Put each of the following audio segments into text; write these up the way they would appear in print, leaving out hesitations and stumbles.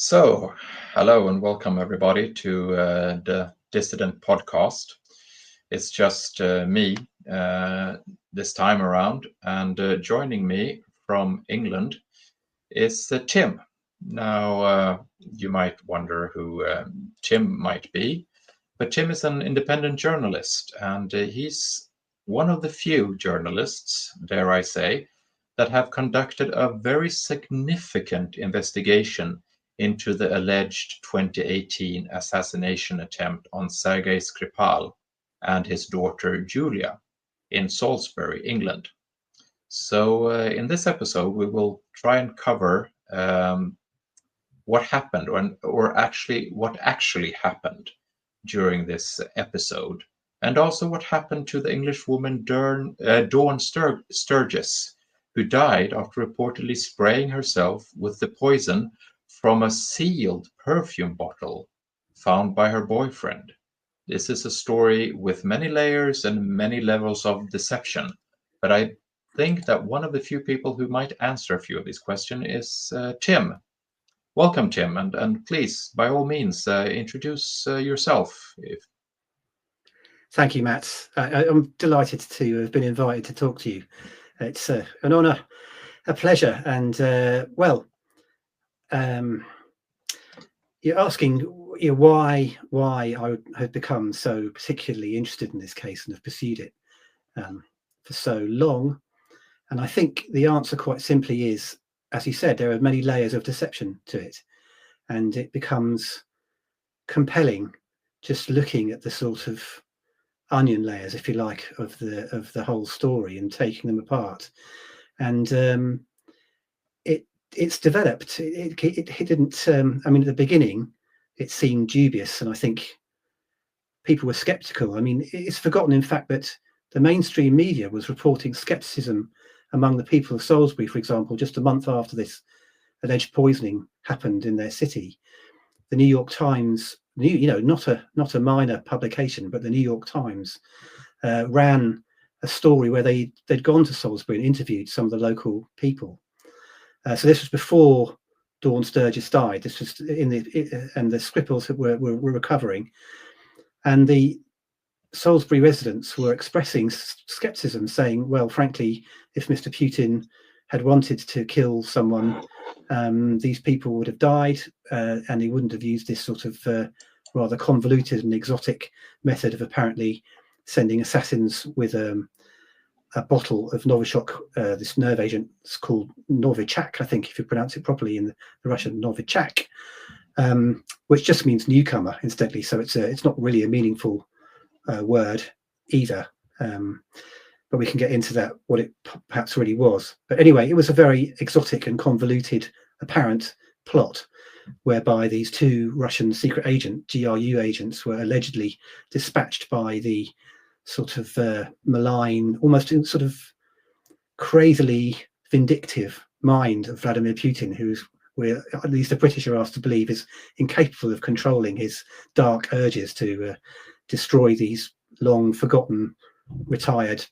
So, hello and welcome everybody to the Dissident podcast. It's just me this time around, and joining me from England is Tim. Now, you might wonder who Tim might be, but Tim is an independent journalist, and he's one of the few journalists, dare I say, that have conducted a very significant investigation into the alleged 2018 assassination attempt on Sergei Skripal and his daughter Julia in Salisbury, England. So, in this episode, we will try and cover what happened, or actually what actually happened during this episode, and also what happened to the English woman Dawn Sturgis, who died after reportedly spraying herself with the poison from a sealed perfume bottle found by her boyfriend. This is a story with many layers and many levels of deception, but I think that one of the few people who might answer a few of these questions is Tim. Welcome, Tim, and please, by all means, introduce yourself. Thank you, Matt. I'm delighted to have been invited to talk to you. It's an honour, a pleasure, and you're asking why I have become so particularly interested in this case and have pursued it for so long. And I think the answer quite simply is, as you said, there are many layers of deception to it, and it becomes compelling just looking at the sort of onion layers, if you like, of the whole story and taking them apart. And it's developed. It didn't. I mean, at the beginning, it seemed dubious, and I think people were sceptical. I mean, it's forgotten, in fact, that the mainstream media was reporting scepticism among the people of Salisbury, for example, just a month after this alleged poisoning happened in their city. The New York Times, not a minor publication, but the New York Times ran a story where they'd gone to Salisbury and interviewed some of the local people. So this was before Dawn Sturgis died. This was and the Skripals were recovering, and the Salisbury residents were expressing scepticism, saying, well, frankly, if Mr. Putin had wanted to kill someone, these people would have died, and he wouldn't have used this sort of rather convoluted and exotic method of apparently sending assassins with a bottle of Novichok, this nerve agent. It's called Novichok, I think, if you pronounce it properly in the Russian, Novichok, which just means newcomer, incidentally. So it's not really a meaningful word either. But we can get into that, what it perhaps really was. But anyway, it was a very exotic and convoluted apparent plot whereby these two Russian secret GRU agents, were allegedly dispatched by the sort of malign, almost sort of crazily vindictive mind of Vladimir Putin, where at least the British are asked to believe is incapable of controlling his dark urges to destroy these long forgotten, retired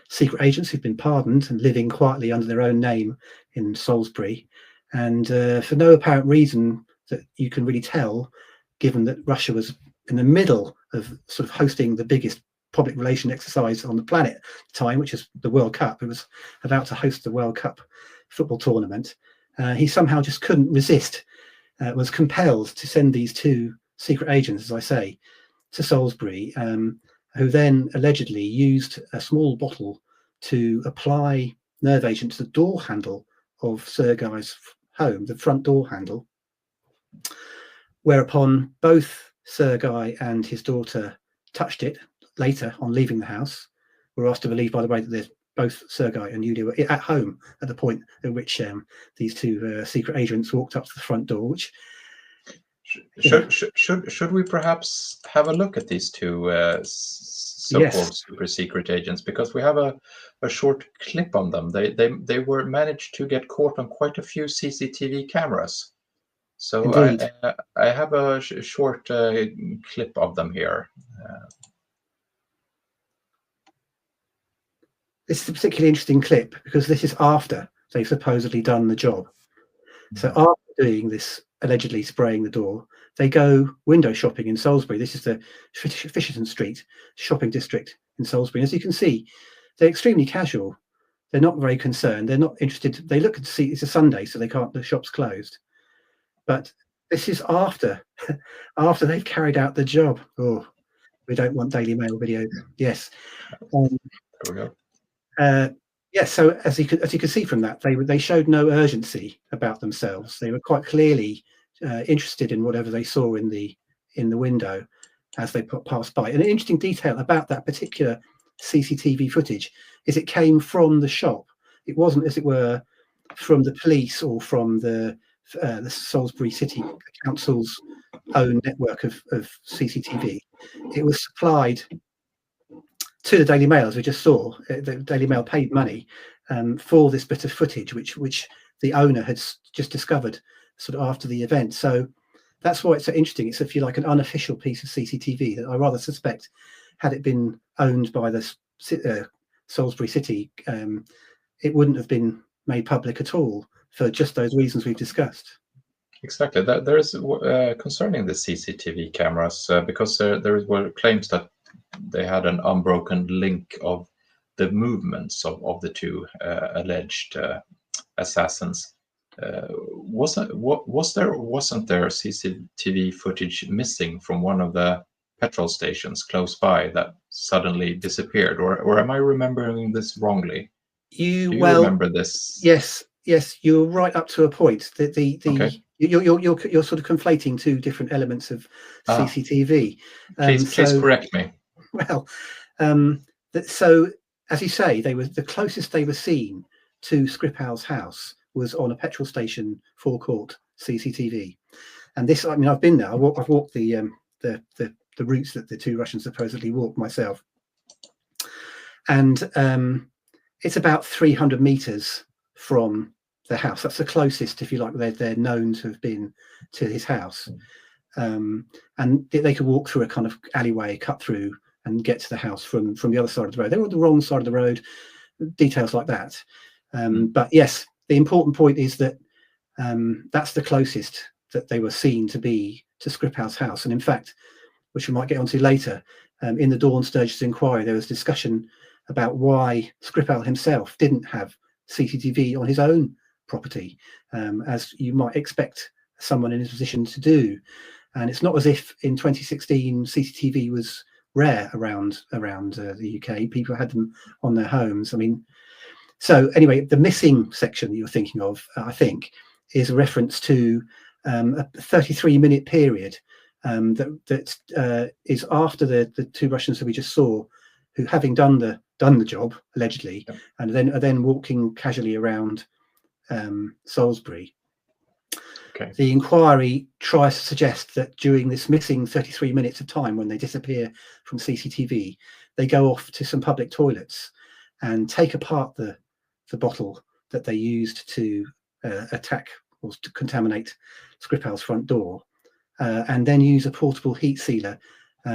secret agents who've been pardoned and living quietly under their own name in Salisbury, and for no apparent reason that you can really tell, given that Russia was in the middle of sort of hosting the biggest public relation exercise on the planet at the time, which is the World Cup. It was about to host the World Cup football tournament. He somehow just couldn't resist, was compelled to send these two secret agents, as I say, to Salisbury, who then allegedly used a small bottle to apply nerve agent to the door handle of Sergei's home, the front door handle, whereupon both Sergei and his daughter touched it later on leaving the house. We're asked to believe, by the way, that both Sergei and Yulia were at home at the point at which these two secret agents walked up to the front door, which... Should we perhaps have a look at these two so-called super secret agents, because we have a short clip on them. They were managed to get caught on quite a few CCTV cameras. So I have a short clip of them here. This is a particularly interesting clip because this is after they've supposedly done the job. So after doing this, allegedly spraying the door, they go window shopping in Salisbury. This is the Fisherton Street shopping district in Salisbury. As you can see, they're extremely casual. They're not very concerned. They're not interested. They look and see it's a Sunday, so they can't. The shop's closed. But this is after after they've carried out the job. Oh, we don't want Daily Mail videos. Yes. There we go. Yes. So as you can see from that, they showed no urgency about themselves. They were quite clearly interested in whatever they saw in the window as they passed by. And an interesting detail about that particular CCTV footage is it came from the shop. It wasn't, as it were, from the police or from the Salisbury City Council's own network of CCTV. It was supplied to the Daily Mail, as we just saw. The Daily Mail paid money for this bit of footage, which the owner had just discovered sort of after the event. So that's why it's so interesting. It's, if you like, an unofficial piece of CCTV that I rather suspect, had it been owned by the Salisbury City, it wouldn't have been made public at all for just those reasons we've discussed. Exactly. There is concerning the CCTV cameras, because there were claims that they had an unbroken link of the movements of the two alleged assassins. Wasn't there CCTV footage missing from one of the petrol stations close by that suddenly disappeared, or am I remembering this wrongly? Do you remember this? Yes, you're right up to a point. Okay. You're sort of conflating two different elements of CCTV. Please correct me. Well, so as you say, they were the closest they were seen to Skripal's house was on a petrol station forecourt CCTV. And this, I mean, I've been there. I've walked the routes that the two Russians supposedly walked myself, and it's about 300 meters from the house. That's the closest, if you like, they're known to have been to his house. And they could walk through a kind of alleyway, cut through, and get to the house from the other side of the road. They were on the wrong side of the road, details like that. But yes, the important point is that that's the closest that they were seen to be to Skripal's house. And in fact, which we might get onto later, in the Dawn Sturgis inquiry, there was discussion about why Skripal himself didn't have CCTV on his own property, as you might expect someone in his position to do. And it's not as if in 2016 CCTV was rare around the UK. People had them on their homes. I mean, so anyway, the missing section that you're thinking of, I think, is a reference to a 33-minute period that is after the two Russians that we just saw, who, having done the job allegedly, and then walking casually around Salisbury. Okay. The inquiry tries to suggest that during this missing 33 minutes of time, when they disappear from CCTV, they go off to some public toilets and take apart the bottle that they used to attack or to contaminate Skripal's front door, and then use a portable heat sealer,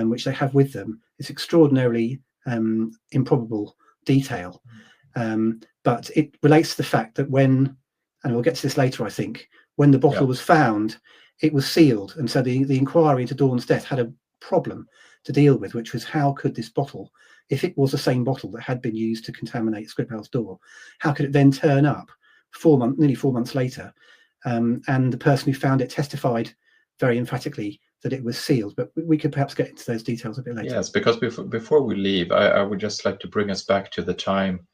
which they have with them. It's extraordinarily improbable detail, but it relates to the fact that when, and we'll get to this later, I think, when the bottle was found, it was sealed, and so the inquiry into Dawn's death had a problem to deal with, which was how could this bottle, if it was the same bottle that had been used to contaminate Skripal's door, how could it then turn up nearly 4 months later? And the person who found it testified very emphatically that it was sealed. But we could perhaps get into those details a bit later. Yes, because before we leave, I would just like to bring us back to the time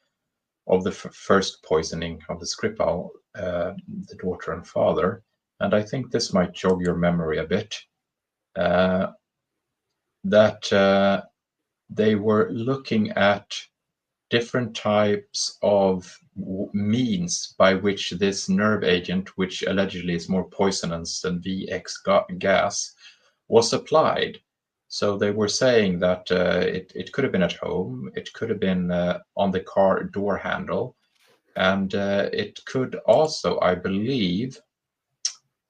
of the first poisoning of the Skripal, the daughter and father. And I think this might jog your memory a bit, that they were looking at different types of means by which this nerve agent, which allegedly is more poisonous than VX gas, was applied. So they were saying that it could have been at home, it could have been on the car door handle, and it could also, I believe,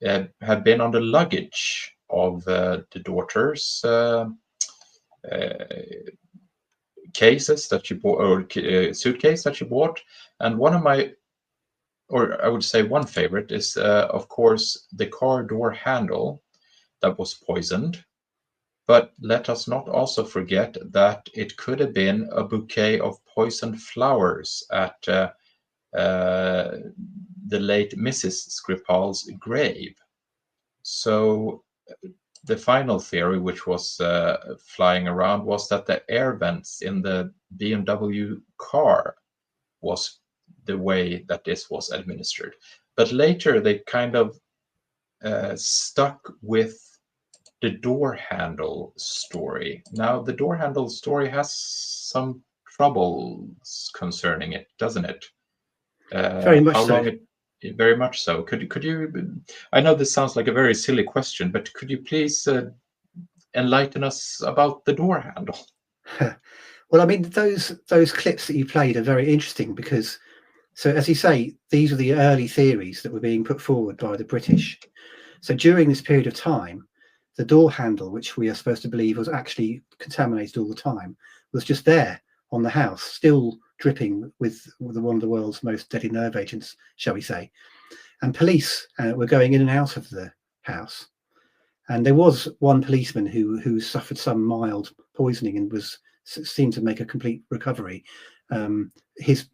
have been on the luggage of the daughter's cases that she bought, or suitcase that she bought. And one of my or I would say one favorite is, of course, the car door handle that was poisoned. But let us not also forget that it could have been a bouquet of poisoned flowers at the late Mrs. Skripal's grave. So the final theory, which was flying around, was that the air vents in the BMW car was the way that this was administered. But later they kind of stuck with the door handle story. Now, the door handle story has some troubles concerning it, doesn't it? Very much How so. long very much so. Could you? I know this sounds like a very silly question, but could you please enlighten us about the door handle? Well, I mean, those clips that you played are very interesting because, so as you say, these are the early theories that were being put forward by the British. So during this period of time, the door handle, which we are supposed to believe was actually contaminated all the time, was just there on the house, still dripping with one of the world's most deadly nerve agents, shall we say. And police were going in and out of the house. And there was one policeman who suffered some mild poisoning and seemed to make a complete recovery. His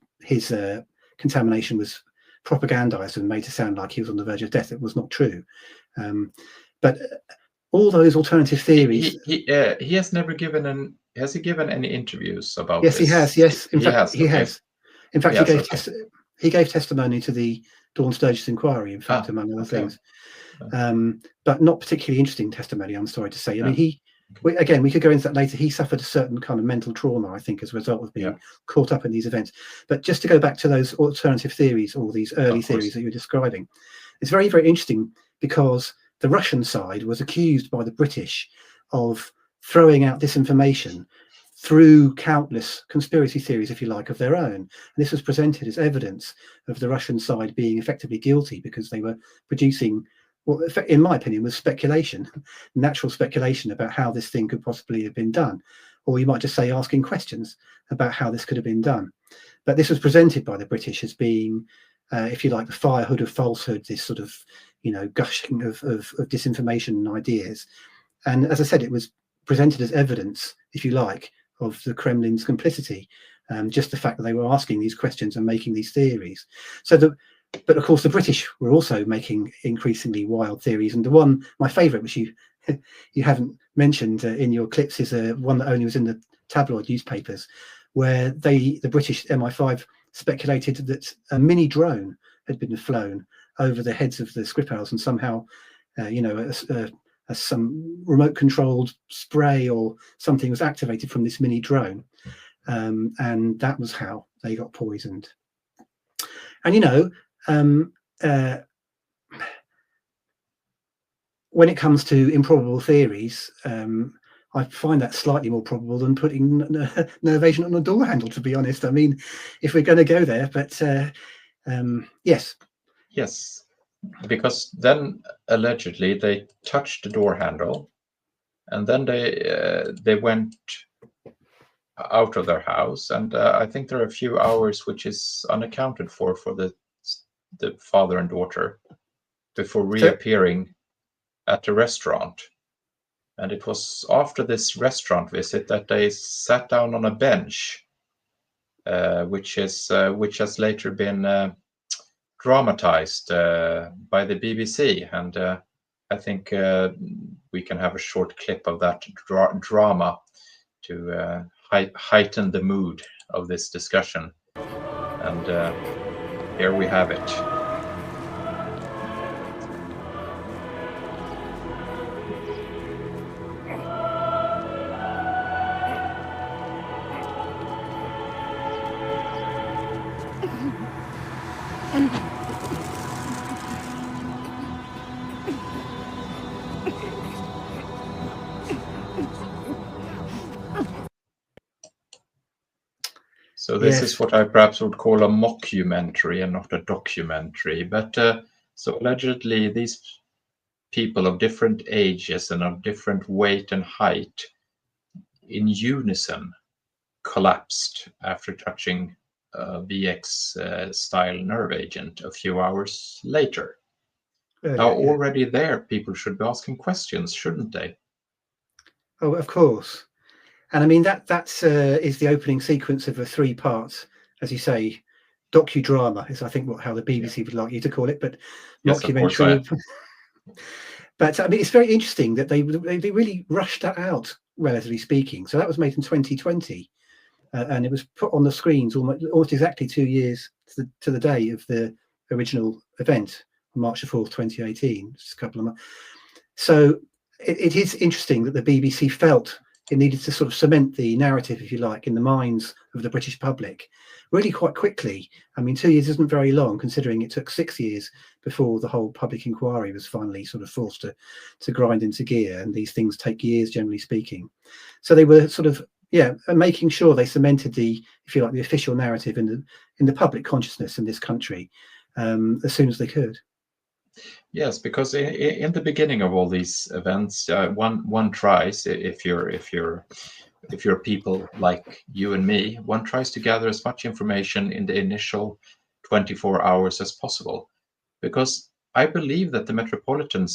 contamination was propagandized and made to sound like he was on the verge of death. It was not true. But all those alternative theories. He has never given has he given any interviews about Yes, this? he has. Yes, in fact, he okay. has. In fact, he gave testimony to the Dawn Sturgis inquiry. In fact, among other things, but not particularly interesting testimony, I'm sorry to say. I mean, we could go into that later. He suffered a certain kind of mental trauma, I think, as a result of being caught up in these events. But just to go back to those alternative theories, or these early theories that you're describing, it's very, very interesting because the Russian side was accused by the British of throwing out disinformation through countless conspiracy theories, if you like, of their own. And this was presented as evidence of the Russian side being effectively guilty because they were producing what, in my opinion, was speculation, natural speculation about how this thing could possibly have been done. Or you might just say asking questions about how this could have been done. But this was presented by the British as being, if you like, the fire hood of falsehood, this sort of, gushing of disinformation and ideas. And as I said, it was presented as evidence, if you like, of the Kremlin's complicity, just the fact that they were asking these questions and making these theories. But of course, the British were also making increasingly wild theories. And the one, my favourite, which you haven't mentioned in your clips, is one that only was in the tabloid newspapers, where the British MI5 speculated that a mini drone had been flown over the heads of the Skripals, and somehow, some remote-controlled spray or something was activated from this mini drone, and that was how they got poisoned. And when it comes to improbable theories, I find that slightly more probable than putting nerve agent on a door handle, to be honest. I mean, if we're going to go there, but yes. Yes, because then allegedly they touched the door handle, and then they went out of their house, and I think there are a few hours which is unaccounted for the father and daughter before reappearing at the restaurant. And it was after this restaurant visit that they sat down on a bench, which has later been dramatized by the BBC, and I think we can have a short clip of that drama to heighten the mood of this discussion. And here we have it. So this is what I perhaps would call a mockumentary and not a documentary. But so allegedly these people of different ages and of different weight and height in unison collapsed after touching VX style nerve agent a few hours later. Earlier, Now, yeah. already there, people should be asking questions, shouldn't they? Oh, of course. And I mean, that's is the opening sequence of a 3-part, as you say, docudrama is, I think, how the BBC would like you to call it, but Yes, of course. mockumentary. But I mean, it's very interesting that they really rushed that out, relatively speaking. So that was made in 2020, and it was put on the screens almost exactly 2 years to the day of the original event, on March the 4th, 2018, just a couple of months. So it is interesting that the BBC felt it needed to sort of cement the narrative, if you like, in the minds of the British public really quite quickly. I mean, 2 years isn't very long, considering it took 6 years before the whole public inquiry was finally sort of forced to grind into gear, and these things take years, generally speaking. So they were sort of, making sure they cemented the, if you like, the official narrative in the public consciousness in this country as soon as they could. Yes, because in the beginning of all these events, one tries, if you're people like you and me, one tries to gather as much information in the initial 24 hours as possible, because I believe that the Metropolitan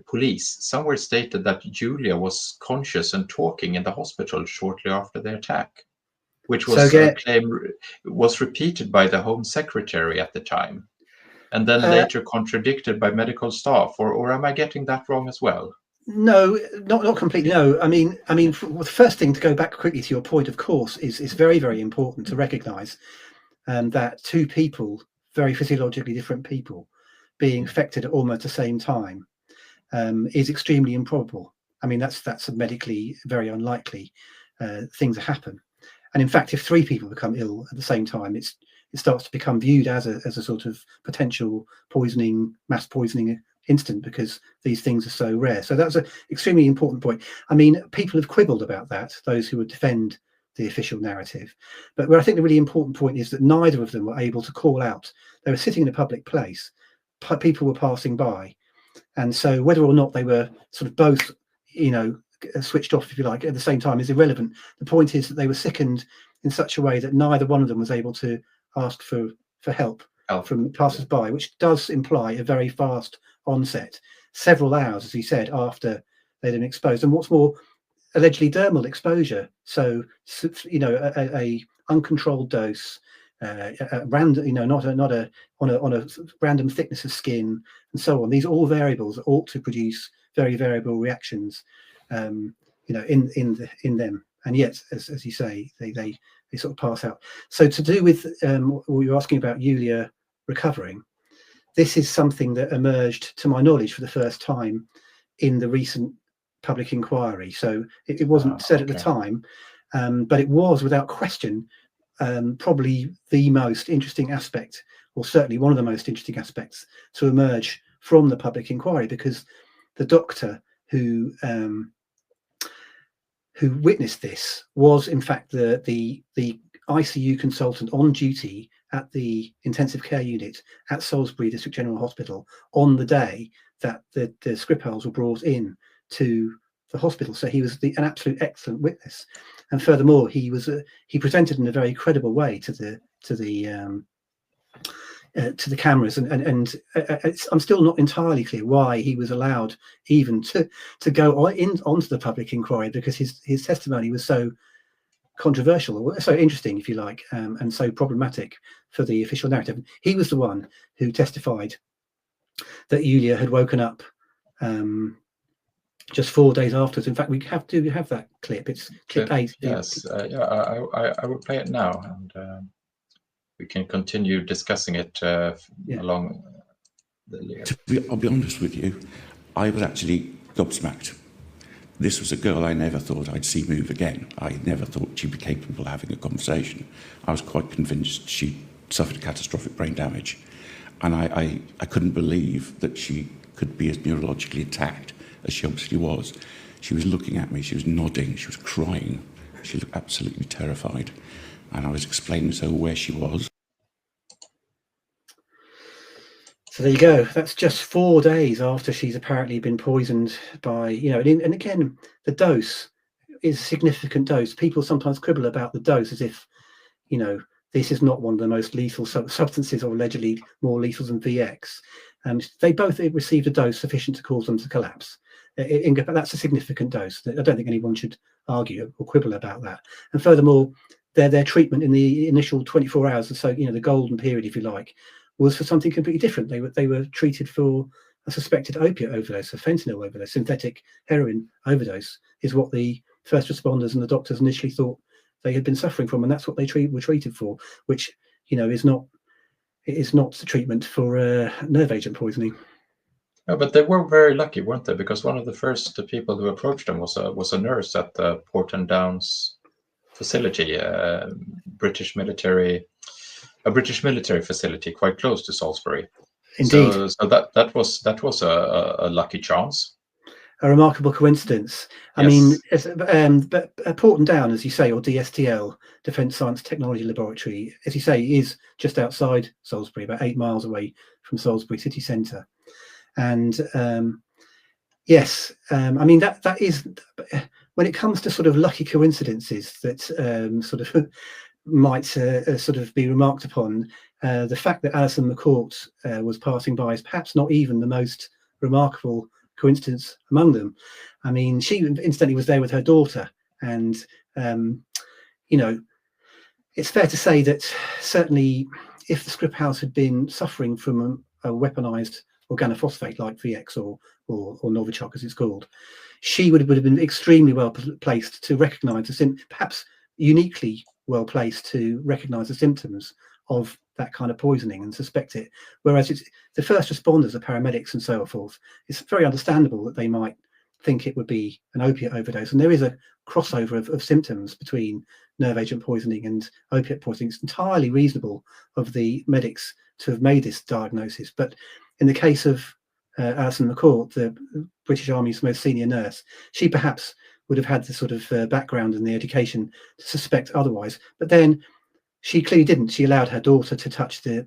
Police somewhere stated that Julia was conscious and talking in the hospital shortly after the attack, which was a claim was repeated by the Home Secretary at the time, and then later contradicted by medical staff. Or am I getting that wrong as well? No, not completely. No, I mean, the first thing, to go back quickly to your point, of course, is very, very important to recognise that two people, very physiologically different people, being affected at almost the same time is extremely improbable. I mean, that's a medically very unlikely thing to happen. And in fact, if 3 people become ill at the same time, it starts to become viewed as a sort of potential mass poisoning incident, because these things are so rare. So that's an extremely important point. I mean, people have quibbled about that, those who would defend the official narrative. But where I think the really important point is that neither of them were able to call out. They were sitting in a public place, people were passing by. And so whether or not they were sort of both, switched off, if you like, at the same time is irrelevant. The point is that they were sickened in such a way that neither one of them was able to ask for help from passers-by, which does imply a very fast onset, several hours, as he said, after they'd been exposed. And what's more, allegedly dermal exposure. So, a uncontrolled dose, random, not on a random thickness of skin, and so on. These are all variables that ought to produce very variable reactions, in them. And yet, as you say, they sort of pass out. So, to do with what you're asking about Julia recovering, this is something that emerged, to my knowledge, for the first time in the recent public inquiry. So it wasn't said at the time, but it was without question probably the most interesting aspect, or certainly one of the most interesting aspects, to emerge from the public inquiry, because the doctor who witnessed this was in fact the ICU consultant on duty at the intensive care unit at Salisbury District General Hospital on the day that the Skripals were brought in to the hospital. So he was an absolute excellent witness, and furthermore, he presented in a very credible way to the cameras, and I'm still not entirely clear why he was allowed even to go onto the public inquiry, because his testimony was so controversial, so interesting, if you like, and so problematic for the official narrative. He was the one who testified that Julia had woken up just 4 days afterwards. In fact, we have that clip. It's clip 8. Yes, I will play it now, and we can continue discussing it along the. I'll be honest with you, I was actually gobsmacked. This was a girl I never thought I'd see move again. I never thought she'd be capable of having a conversation. I was quite convinced she suffered catastrophic brain damage. And I couldn't believe that she could be as neurologically attacked as she obviously was. She was looking at me, she was nodding, she was crying. She looked absolutely terrified. And I was explaining to her where she was. So there you go. That's just 4 days after she's apparently been poisoned by, and again, the dose is a significant dose. People sometimes quibble about the dose as if, this is not one of the most lethal substances, or allegedly more lethal than VX. They both received a dose sufficient to cause them to collapse. That's a significant dose. I don't think anyone should argue or quibble about that. And furthermore, their treatment in the initial 24 hours or so, the golden period, if you like, was for something completely different. They were treated for a suspected opiate overdose, a fentanyl overdose, synthetic heroin overdose, is what the first responders and the doctors initially thought they had been suffering from, and that's what they were treated for, which is not the treatment for nerve agent poisoning. No, but they were very lucky, weren't they? Because one of the first people who approached them was a nurse at the Porton Downs facility, a British military facility quite close to Salisbury. Indeed. So that was a lucky chance. A remarkable coincidence. I mean, but Porton Down, as you say, or DSTL, Defence Science Technology Laboratory, as you say, is just outside Salisbury, about 8 miles away from Salisbury city centre. And yes, I mean, that is, when it comes to sort of lucky coincidences that sort of might sort of be remarked upon, the fact that Alison McCourt was passing by is perhaps not even the most remarkable coincidence among them. I mean, she incidentally was there with her daughter, and it's fair to say that certainly if the Skripals had been suffering from a weaponized organophosphate like VX or Novichok, as it's called, she would have been extremely well placed to recognize perhaps uniquely well placed to recognize the symptoms of that kind of poisoning and suspect it. Whereas it's the first responders, the paramedics and so forth, it's very understandable that they might think it would be an opiate overdose. And there is a crossover of symptoms between nerve agent poisoning and opiate poisoning. It's entirely reasonable of the medics to have made this diagnosis. But in the case of Alison McCourt, the British Army's most senior nurse, she perhaps would have had the sort of background and the education to suspect otherwise. But then she clearly didn't. She allowed her daughter to touch the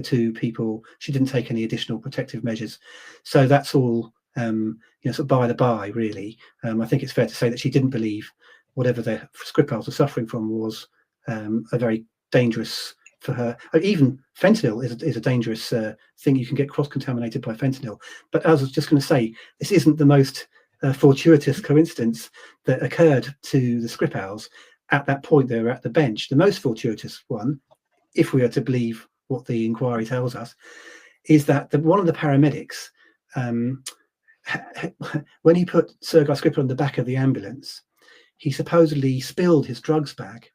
two people. She didn't take any additional protective measures. So that's all sort of by the by, really. I think it's fair to say that she didn't believe whatever the Skripals were suffering from was a very dangerous for her. Even fentanyl is a dangerous thing. You can get cross-contaminated by fentanyl. But as I was just going to say, this isn't the most fortuitous coincidence that occurred to the Skripals. At that point, they were at the bench. The most fortuitous one, if we are to believe what the inquiry tells us, is that one of the paramedics, when he put Sergei Skripal on the back of the ambulance, he supposedly spilled his drugs bag.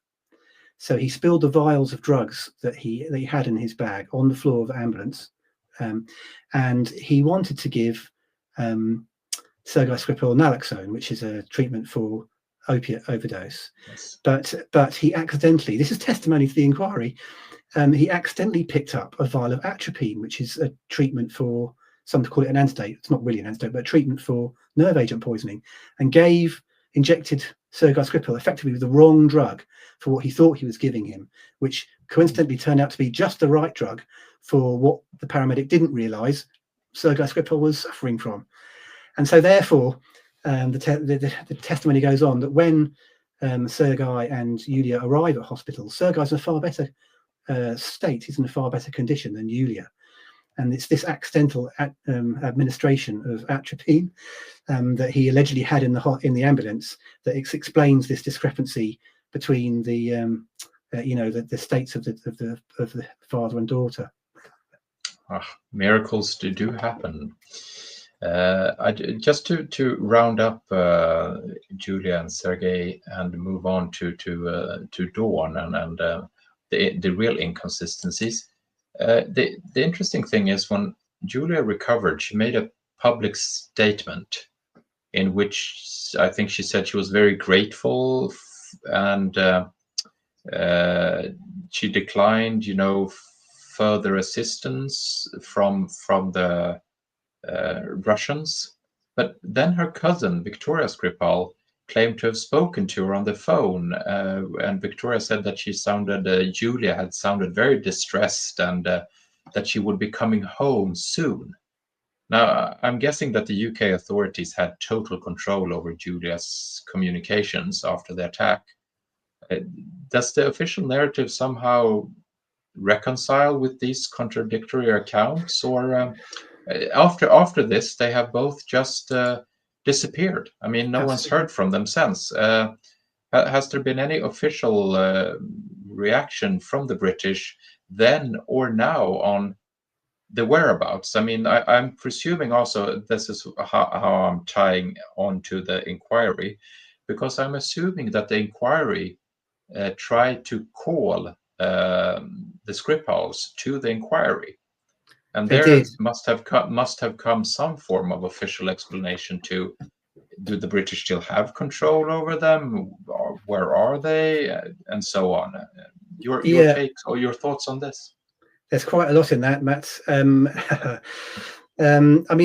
So he spilled the vials of drugs that he had in his bag on the floor of the ambulance, and he wanted to give Sergei Skripal naloxone, which is a treatment for opiate overdose. Yes. But he accidentally, this is testimony to the inquiry, he accidentally picked up a vial of atropine, which is a treatment for, some to call it an antidote, it's not really an antidote, but a treatment for nerve agent poisoning, and injected Sergei Skripal effectively with the wrong drug for what he thought he was giving him, which coincidentally turned out to be just the right drug for what the paramedic didn't realize Sergei Skripal was suffering from. And so therefore, the testimony goes on that when Sergei and Yulia arrive at hospital, Sergei's in a far better state. He's in a far better condition than Yulia. And it's this accidental administration of atropine that he allegedly had in the ambulance that explains this discrepancy between the states of the father and daughter. Miracles do happen. Just to round up Julia and Sergei and move on to Dawn and the real inconsistencies. The interesting thing is when Julia recovered, she made a public statement in which I think she said she was very grateful and she declined, further assistance from the Russians. But then her cousin, Victoria Skripal, claimed to have spoken to her on the phone, and Victoria said that Julia had sounded very distressed and that she would be coming home soon. Now, I'm guessing that the UK authorities had total control over Julia's communications after the attack. does the official narrative somehow reconcile with these contradictory accounts, or after this they have both just disappeared? I mean, no one's heard from them since. Has there been any official reaction from the British then or now on the whereabouts? I mean, I'm presuming also this is how I'm tying on to the inquiry, because I'm assuming that the inquiry tried to call the Skripals to the inquiry, and there must have come some form of official explanation to, do the British still have control over them, or where are they, and so on. Your takes or your thoughts on this? There's quite a lot in that, Matt. I mean,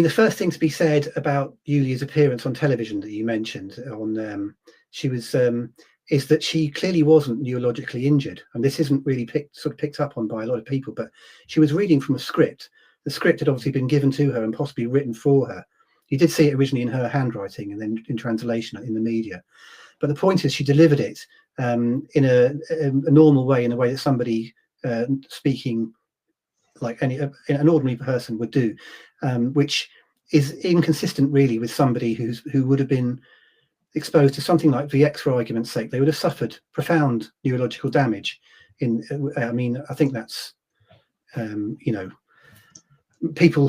the first thing to be said about Julia's appearance on television that you mentioned on is that she clearly wasn't neurologically injured, and this isn't really picked up on by a lot of people. But she was reading from a script. The script had obviously been given to her and possibly written for her. You did see it originally in her handwriting and then in translation in the media. But the point is, she delivered it in a normal way, in a way that somebody speaking like an ordinary person would do, which is inconsistent really with somebody who would have been exposed to something like VX, for argument's sake. They would have suffered profound neurological damage. I think that's people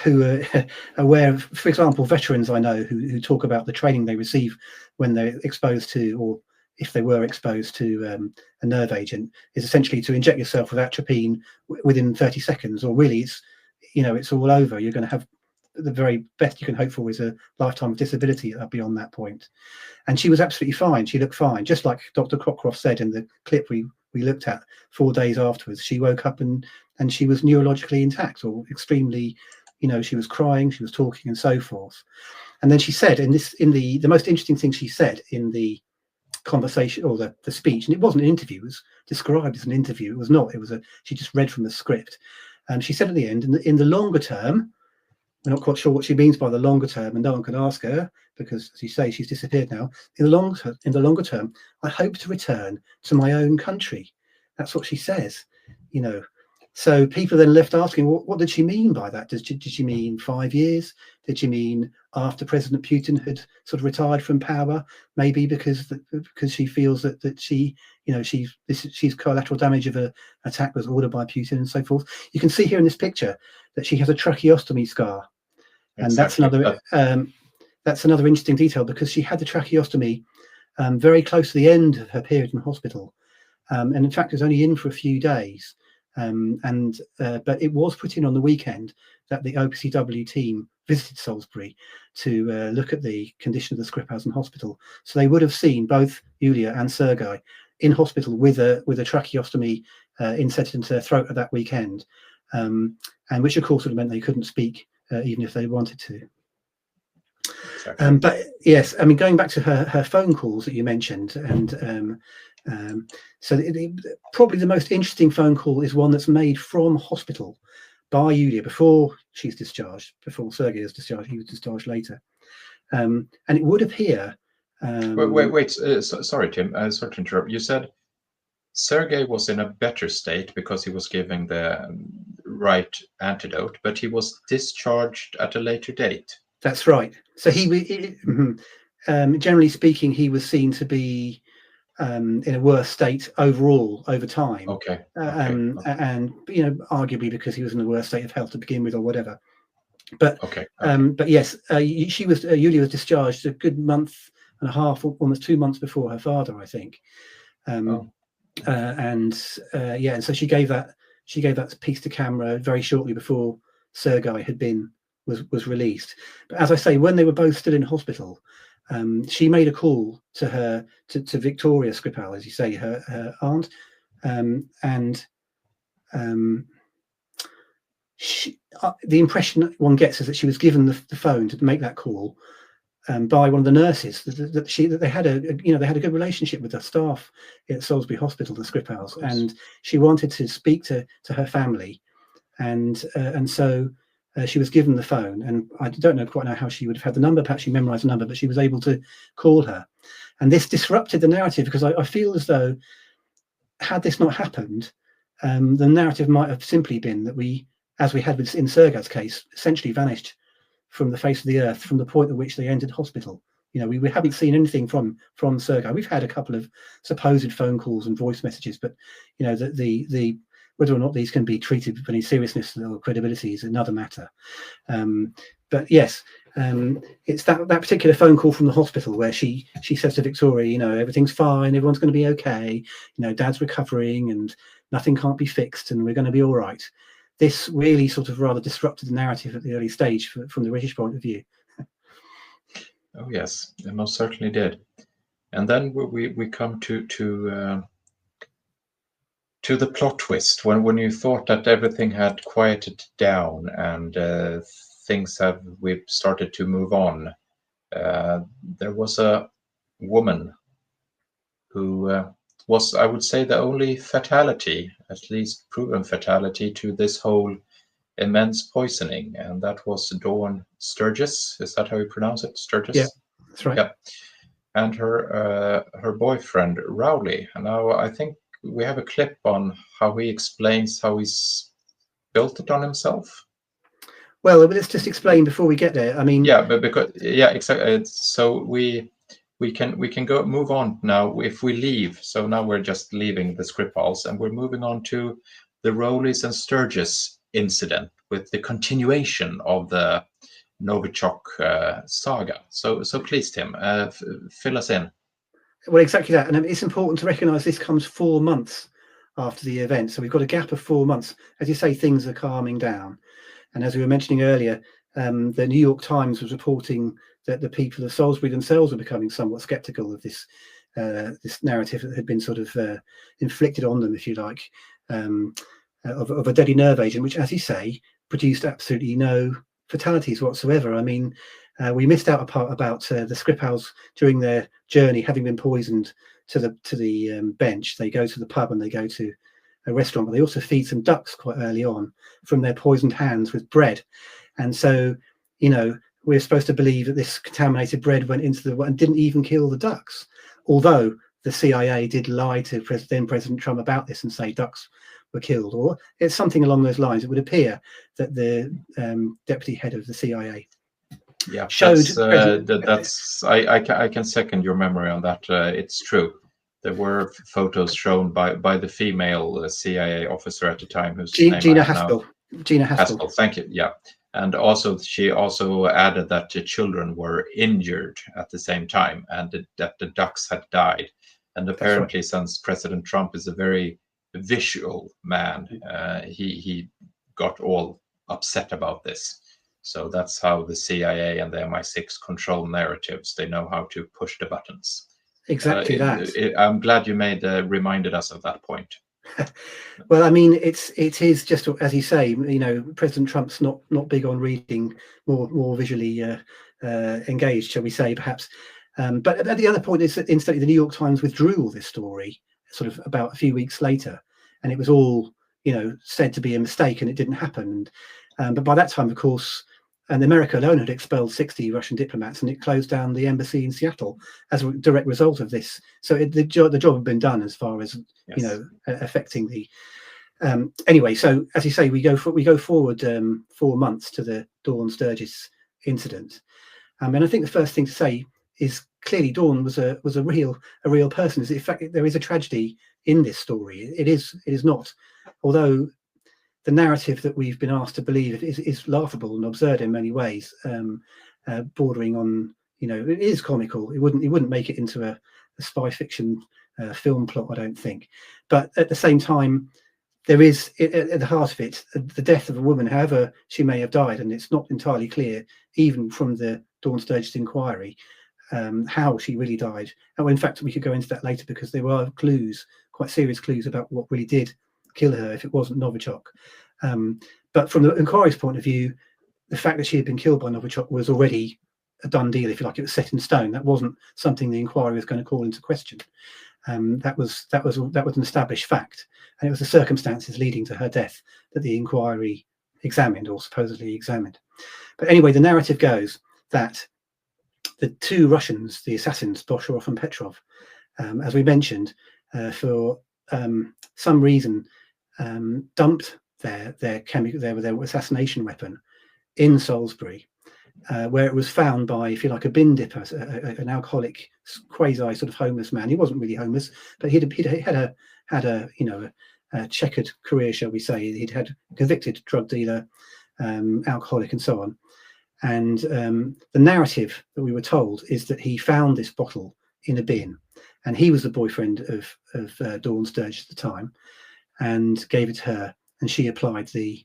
who are aware of, for example, veterans I know who talk about the training they receive when they're exposed to, or if they were exposed to a nerve agent, is essentially to inject yourself with atropine within 30 seconds, or really it's all over. You're going to have the very best you can hope for is a lifetime of disability beyond that point. And she was absolutely fine. She looked fine, just like Dr. Cockcroft said in the clip we looked at 4 days afterwards. She woke up and she was neurologically intact, or extremely, she was crying, she was talking, and so forth. And then she said the most interesting thing she said in the conversation, or the speech, and it wasn't an interview, it was described as an interview. It was not. She just read from the script. She said at the end, in the longer term, we're not quite sure what she means by the longer term, and no one can ask her because, as you say, she's disappeared now. In the longer term, I hope to return to my own country. That's what she says. So people then left asking, what did she mean by that? Did she mean 5 years? Did she mean after President Putin had sort of retired from power? Maybe because she feels that she's collateral damage of an attack was ordered by Putin and so forth. You can see here in this picture that she has a tracheostomy scar, and exactly. That's another interesting detail, because she had the tracheostomy very close to the end of her period in hospital, and in fact was only in for a few days. But it was put in on the weekend that the OPCW team visited Salisbury to look at the condition of the Skripals in hospital. So they would have seen both Yulia and Sergei in hospital with a tracheostomy inserted into their throat at that weekend, and which of course would have meant they couldn't speak even if they wanted to. Exactly. But yes, I mean, going back to her phone calls that you mentioned, and so probably the most interesting phone call is one that's made from hospital by Yulia before she's discharged, before Sergei is discharged. He was discharged later, and it would appear. Wait. Sorry, Tim. Sorry to interrupt. You said Sergei was in a better state because he was giving the right antidote, but he was discharged at a later date. That's right. So generally speaking, he was seen to be in a worse state overall over time. Okay. And arguably because he was in a worse state of health to begin with, or whatever. But but yes, Yulia was discharged a good month and a half, almost 2 months before her father, I think. And so she gave that piece to camera very shortly before Sergei was released. But as I say, when they were both still in hospital, she made a call to Victoria Skripal, as you say, her aunt, the impression one gets is that she was given the phone to make that call by one of the nurses. That they had a good relationship with the staff at Salisbury Hospital, the Skripals, and she wanted to speak to her family, and so. She was given the phone, and I don't quite know how she would have had the number. Perhaps she memorized the number, but she was able to call her. And this disrupted the narrative, because I feel as though had this not happened, the narrative might have simply been that we, as we had in Sergej's case, essentially vanished from the face of the earth from the point at which they entered hospital. You know, we haven't seen anything from Sergej. We've had a couple of supposed phone calls and voice messages, but you know, the whether or not these can be treated with any seriousness or credibility is another matter. But yes, it's that particular phone call from the hospital where she says to Victoria, you know, everything's fine, everyone's going to be okay, you know, Dad's recovering and nothing can't be fixed and we're going to be all right. This really sort of rather disrupted the narrative at the early stage from the British point of view. Oh yes, it most certainly did. And then we come to the plot twist when you thought that everything had quieted down and we've started to move on. There was a woman who was, I would say, the only fatality, at least proven fatality, to this whole immense poisoning, and that was Dawn Sturgis. Is that how you pronounce it? Sturgis? Yeah, that's right. Yeah. And her boyfriend Rowley. And now I think we have a clip on how he explains how he's built it on himself. Well, let's just explain before we get there. I mean, yeah, but because exactly. So we can move on now if we leave. So now we're just leaving the Skripals and we're moving on to the Rowleys and Sturgis incident with the continuation of the Novichok saga. So please, Tim, fill us in. Well, exactly that. And it's important to recognise this comes 4 months after the event. So we've got a gap of 4 months. As you say, things are calming down. And as we were mentioning earlier, the New York Times was reporting that the people of Salisbury themselves were becoming somewhat sceptical of this narrative that had been sort of inflicted on them, if you like, of a deadly nerve agent, which, as you say, produced absolutely no fatalities whatsoever. I mean, we missed out a part about the Skripals during their journey having been poisoned to the bench. They go to the pub and they go to a restaurant, but they also feed some ducks quite early on from their poisoned hands with bread. And so, you know, we're supposed to believe that this contaminated bread went into the and didn't even kill the ducks, although the CIA did lie to then President Trump about this and say ducks were killed, or it's something along those lines. It would appear that the deputy head of the CIA showed I can second your memory on that. It's true. There were photos shown by the female CIA officer at the time, whose name Gina Haspel. Gina Haspel. Thank you. Yeah, and also she also added that the children were injured at the same time, and that the ducks had died. And apparently, since President Trump is a very visual man, he got all upset about this. So that's how the CIA and the MI6 control narratives. They know how to push the buttons. Exactly that. I'm glad you reminded us of that point. Well, I mean, it is just as you say. You know, President Trump's not big on reading, more visually engaged, shall we say, perhaps. But at the other point is that instantly the New York Times withdrew all this story, sort of about a few weeks later, and it was all, you know, said to be a mistake, and it didn't happen. But by that time, of course, and America alone had expelled 60 Russian diplomats, and it closed down the embassy in Seattle as a direct result of this. So the job had been done as far as you know, affecting the. Anyway, so as you say, we go forward 4 months to the Dawn Sturgis incident, and I think the first thing to say is clearly Dawn was a real person. In fact, there is a tragedy in this story. It is not, although the narrative that we've been asked to believe is laughable and absurd in many ways, bordering on, you know, it is comical. It wouldn't make it into a spy fiction film plot, I don't think. But at the same time, there is at the heart of it the death of a woman, however she may have died, and it's not entirely clear, even from the Dawn Sturgis inquiry, how she really died. And in fact, we could go into that later because there were clues, quite serious clues, about what really did kill her if it wasn't Novichok. But from the inquiry's point of view, the fact that she had been killed by Novichok was already a done deal, if you like. It was set in stone. That wasn't something the inquiry was going to call into question. That was an established fact, and it was the circumstances leading to her death that the inquiry examined, or supposedly examined. But anyway, the narrative goes that the two Russians, the assassins, Bosharov and Petrov, as we mentioned, for some reason, dumped their assassination weapon in Salisbury, where it was found by, if you like, a bin dipper, an alcoholic, quasi sort of homeless man. He wasn't really homeless, but he'd had a checkered career, shall we say. He'd had a convicted drug dealer, alcoholic, and so on. And the narrative that we were told is that he found this bottle in a bin, and he was the boyfriend of Dawn Sturgis at the time, and gave it to her, and she applied the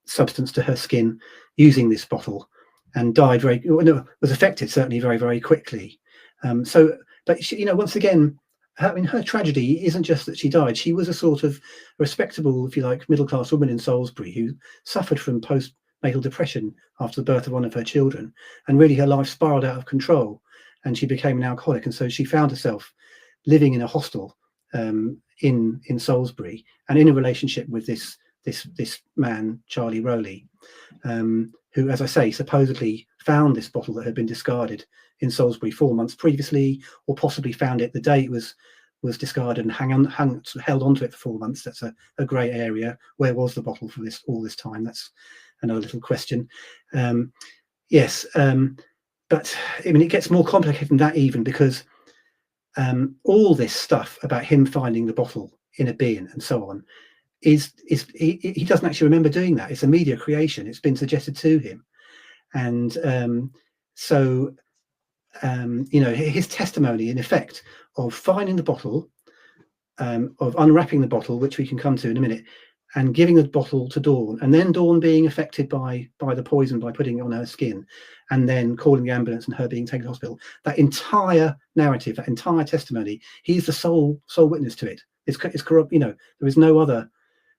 substance to her skin using this bottle, and died was affected certainly very, very quickly. But she, once again, her tragedy isn't just that she died. She was a sort of respectable, if you like, middle-class woman in Salisbury who suffered from postnatal depression after the birth of one of her children, and really her life spiraled out of control, and she became an alcoholic. And so she found herself living in a hostel in Salisbury, and in a relationship with this man, Charlie Rowley, who, as I say, supposedly found this bottle that had been discarded in Salisbury 4 months previously, or possibly found it the day it was discarded and held onto it for 4 months. That's a grey area. Where was the bottle for all this time? That's another little question. Yes, but I mean, it gets more complicated than that even, because all this stuff about him finding the bottle in a bin and so on he doesn't actually remember doing that. It's a media creation. It's been suggested to him, and his testimony, in effect, of finding the bottle, of unwrapping the bottle, which we can come to in a minute, and giving the bottle to Dawn, and then Dawn being affected by the poison by putting it on her skin, and then calling the ambulance and her being taken to hospital. That entire narrative, that entire testimony, he's the sole witness to it. It's corrupt. There is no other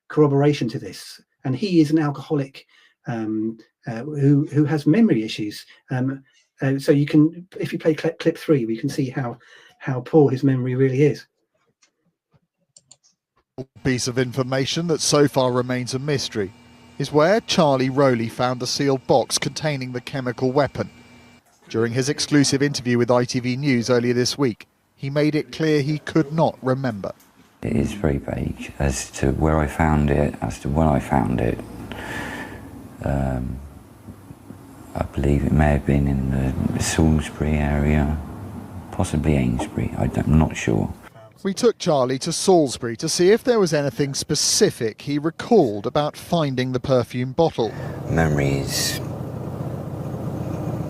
corroboration to this, and he is an alcoholic who has memory issues. So you can, if you play clip 3, we can see how poor his memory really is. Piece of information that so far remains a mystery is where Charlie Rowley found the sealed box containing the chemical weapon. During his exclusive interview with ITV News earlier this week, he made it clear he could not remember. It is very vague as to where I found it, as to when I found it. I believe it may have been in the Salisbury area, possibly Amesbury, I'm not sure. We took Charlie to Salisbury to see if there was anything specific he recalled about finding the perfume bottle. Memory is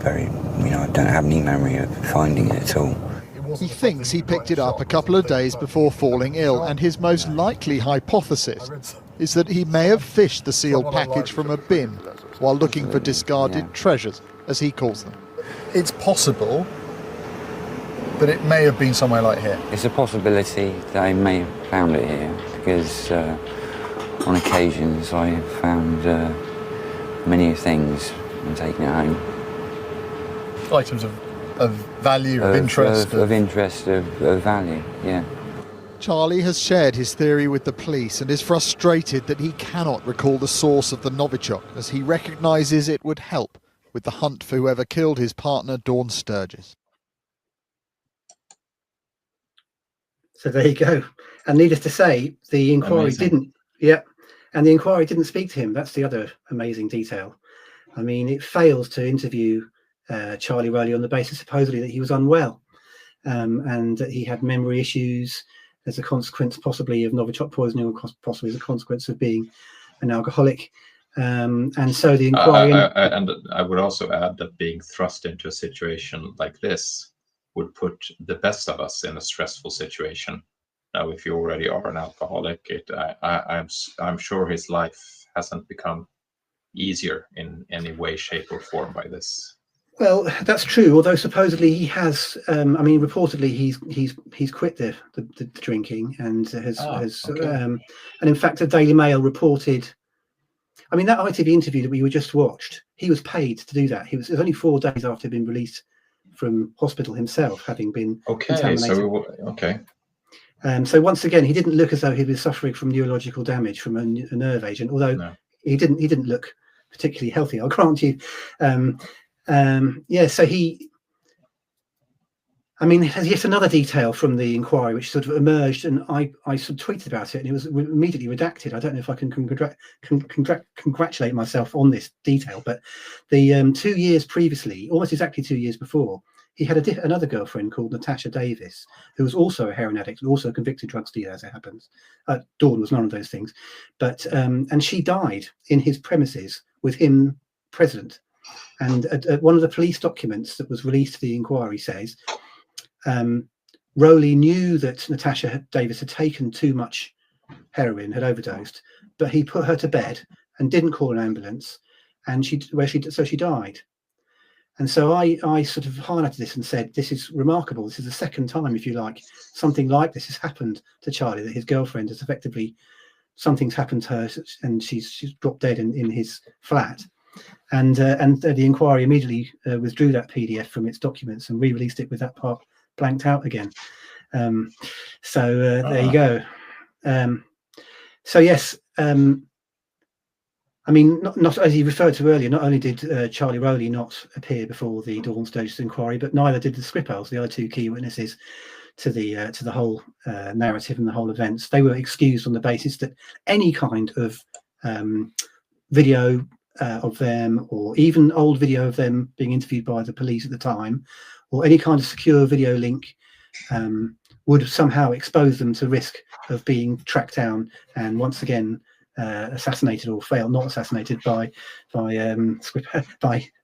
very, I don't have any memory of finding it at all. He thinks he picked it up a couple of days before falling ill, and his most likely hypothesis is that he may have fished the sealed package from a bin while looking for discarded treasures, as he calls them. It's possible that it may have been somewhere like here. It's a possibility that I may have found it here, because on occasions I have found many things and taken it home. Items of value, of interest. Of interest, of value, yeah. Charlie has shared his theory with the police and is frustrated that he cannot recall the source of the Novichok, as he recognises it would help with the hunt for whoever killed his partner, Dawn Sturgis. So there you go. And needless to say, the inquiry didn't speak to him. That's the other amazing detail. I mean, it fails to interview Charlie Rowley on the basis supposedly that he was unwell, and that he had memory issues as a consequence possibly of Novichok poisoning, or possibly as a consequence of being an alcoholic. And so the inquiry... and I would also add that being thrust into a situation like this would put the best of us in a stressful situation. Now, if you already are an alcoholic, I'm sure his life hasn't become easier in any way, shape, or form by this. Well, that's true. Although supposedly he has, reportedly he's quit the drinking and and in fact, the Daily Mail reported. I mean, that ITV interview that we just watched, he was paid to do that. It was only 4 days after he'd been released from hospital himself, having been contaminated. So once again, he didn't look as though he was suffering from neurological damage from a nerve agent. Although he didn't look particularly healthy, I'll grant you. So I mean, there's yet another detail from the inquiry which sort of emerged, and I sort of tweeted about it, and it was immediately redacted. I don't know if I can congratulate myself on this detail, but the 2 years previously, almost exactly 2 years before, he had another girlfriend called Natasha Davis, who was also a heroin addict, also a convicted drug dealer, as it happens. Dawn was none of those things, but and she died in his premises with him present. And one of the police documents that was released to the inquiry says, Rowley knew that Natasha Davis had taken too much heroin, had overdosed, but he put her to bed and didn't call an ambulance, and she died. And so I sort of highlighted this and said, this is remarkable. This is the second time, if you like, something like this has happened to Charlie, that his girlfriend has effectively, something's happened to her and she's dropped dead in his flat. And the inquiry immediately withdrew that PDF from its documents and re-released it with that part blanked out again. There you go. So yes, I mean, not as you referred to earlier, not only did Charlie Rowley not appear before the Dawn Sturgis inquiry, but neither did the Skripals, the other two key witnesses to the whole narrative and the whole events. They were excused on the basis that any kind of video of them, or even old video of them being interviewed by the police at the time, or any kind of secure video link would somehow expose them to risk of being tracked down and once again assassinated, or not assassinated by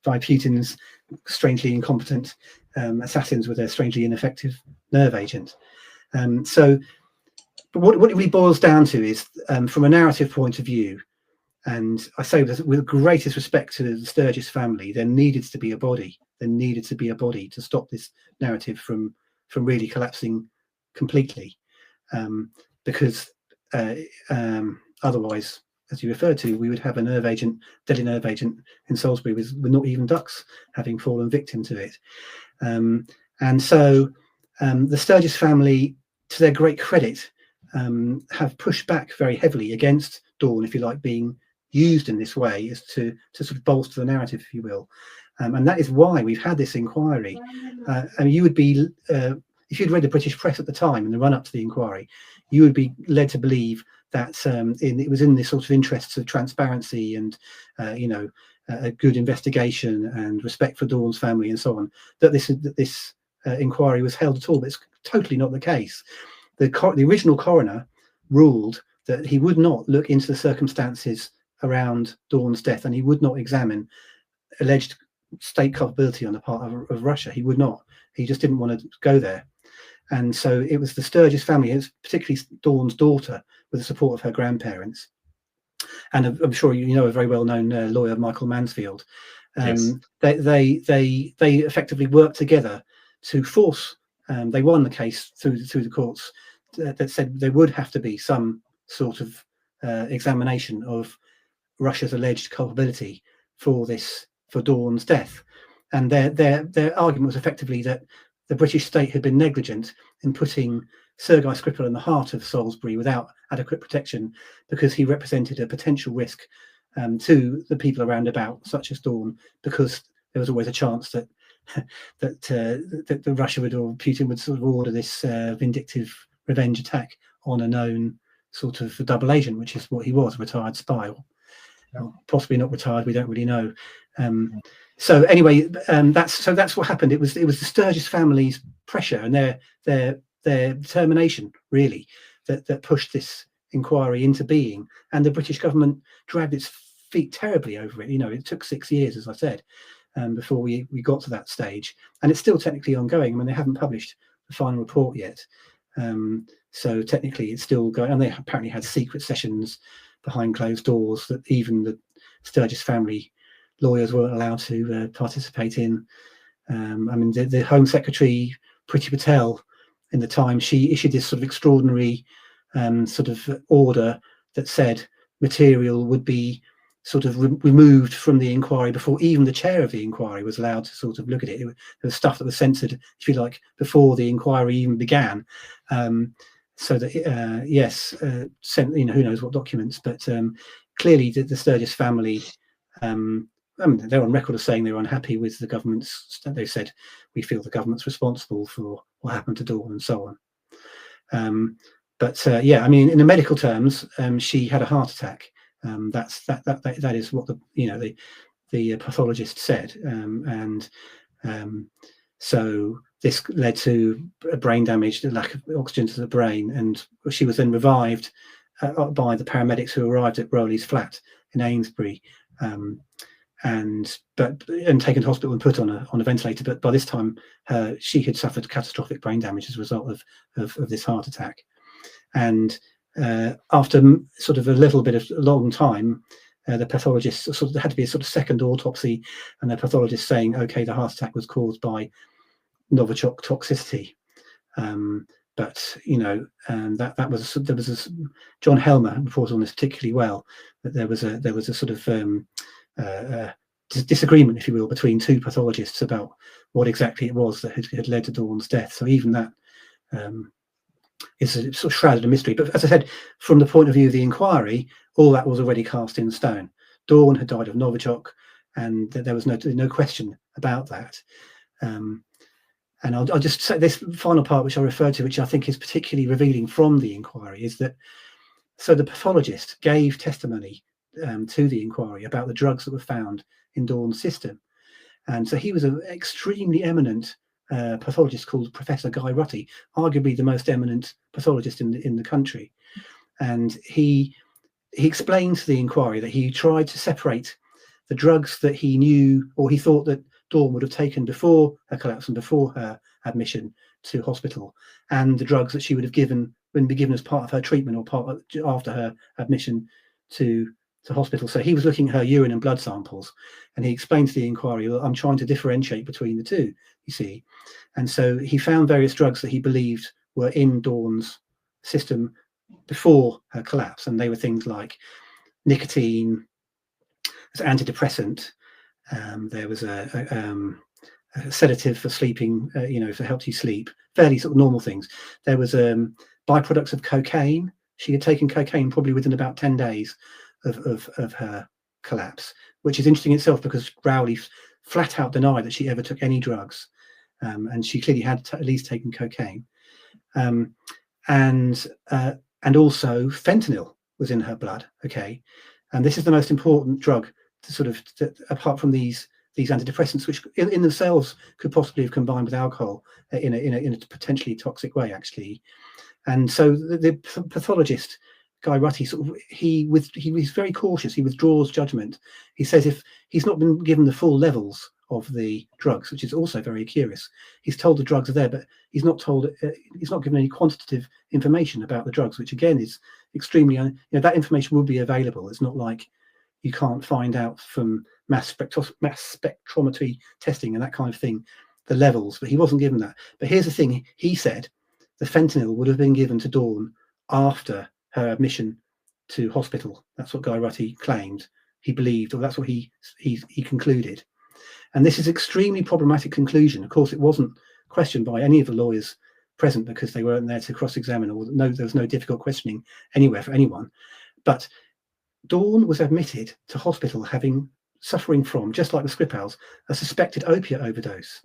Putin's strangely incompetent assassins with their strangely ineffective nerve agent. But what it really boils down to is, from a narrative point of view, and I say this with greatest respect to the Sturgis family, there needed to be a body. There needed to be a body to stop this narrative from really collapsing completely, because otherwise, as you referred to, we would have a deadly nerve agent in Salisbury with not even ducks having fallen victim to it. And so the Sturgis family, to their great credit, have pushed back very heavily against Dawn, if you like, being used in this way as to sort of bolster the narrative, if you will. And that is why we've had this inquiry. And you would be, if you'd read the British press at the time in the run-up to the inquiry, you would be led to believe that it was in the sort of interests of transparency and, a good investigation and respect for Dawn's family and so on, that this inquiry was held at all. But it's totally not the case. The original coroner ruled that he would not look into the circumstances around Dawn's death, and he would not examine alleged state culpability on the part of Russia. He would not. He just didn't want to go there. And so it was the Sturgis family, particularly Dawn's daughter, with the support of her grandparents, and I'm sure you know a very well-known lawyer, Michael Mansfield. Yes. They effectively worked together to force. They won the case through the courts that said there would have to be some sort of examination of Russia's alleged culpability for Dawn's death, and their argument was effectively that the British state had been negligent in putting Sergei Skripal in the heart of Salisbury without adequate protection, because he represented a potential risk to the people around about, such as Dawn, because there was always a chance that Russia would, or Putin would, sort of order this vindictive revenge attack on a known sort of double agent, which is what he was, a retired spy, or possibly not retired. We don't really know. So anyway, that's what happened. It was the Sturgis family's pressure and their determination, really, that pushed this inquiry into being, and the British government dragged its feet terribly over it. It took 6 years, as I said, before we got to that stage, and it's still technically ongoing. I mean, they haven't published the final report yet, so technically it's still going, and they apparently had secret sessions behind closed doors that even the Sturgis family lawyers weren't allowed to participate in. I mean, the Home Secretary, Priti Patel, in the time, she issued this sort of extraordinary sort of order that said material would be sort of removed from the inquiry before even the chair of the inquiry was allowed to sort of look at it. There was stuff that was censored, if you like, before the inquiry even began. So that, who knows what documents, but clearly the Sturgis family they're on record as saying they were unhappy with the government's. They said, we feel the government's responsible for what happened to Dawn and so on. Yeah, I mean, in the medical terms, she had a heart attack. That is what the pathologist said, so this led to brain damage, the lack of oxygen to the brain, and she was then revived by the paramedics who arrived at Rowley's flat in Amesbury, and taken to hospital and put on a ventilator. But by this time, she had suffered catastrophic brain damage as a result of this heart attack. And after sort of a long time, the pathologist there had to be a sort of second autopsy, and the pathologist saying, okay, the heart attack was caused by novichok toxicity. But there was John Helmer reported on this particularly well, that there was a sort of disagreement, if you will, between two pathologists about what exactly it was that had led to Dawn's death. So even that is sort of shrouded in mystery. But as I said, from the point of view of the inquiry, all that was already cast in stone. Dawn had died of novichok, and there was no question about that. And I'll just say this final part, which I referred to, which I think is particularly revealing from the inquiry, is that the pathologist gave testimony to the inquiry about the drugs that were found in Dawn's system. And so he was an extremely eminent pathologist called Professor Guy Rutty, arguably the most eminent pathologist in the country. And he explained to the inquiry that he tried to separate the drugs that he knew, or he thought that Dawn would have taken before her collapse and before her admission to hospital, and the drugs that she would have given as part of her treatment or after her admission to hospital. So he was looking at her urine and blood samples, and he explained to the inquiry, well, I'm trying to differentiate between the two, you see. And so he found various drugs that he believed were in Dawn's system before her collapse, and they were things like nicotine as antidepressant. There was a sedative for sleeping, if it helped you sleep, fairly sort of normal things. There was byproducts of cocaine. She had taken cocaine probably within about 10 days of her collapse, which is interesting itself, because Rowley flat out denied that she ever took any drugs, and she clearly had at least taken cocaine. And also fentanyl was in her blood. Okay, and this is the most important drug apart from these antidepressants, which in themselves could possibly have combined with alcohol in a potentially toxic way, actually. And so the pathologist Guy Rutty he was very cautious. He withdraws judgment. He says if he's not been given the full levels of the drugs, which is also very curious. He's told the drugs are there, but he's not told. He's not given any quantitative information about the drugs, which again is extremely. That information will be available. It's not like you can't find out from mass spectrometry testing and that kind of thing the levels, but he wasn't given that. But here's the thing: he said the fentanyl would have been given to Dawn after her admission to hospital. That's what Guy Rutty claimed. He believed, or that's what he concluded. And this is extremely problematic conclusion. Of course, it wasn't questioned by any of the lawyers present, because they weren't there to cross-examine, or there was no difficult questioning anywhere for anyone. But Dawn was admitted to hospital suffering from, just like the Skripals, a suspected opiate overdose.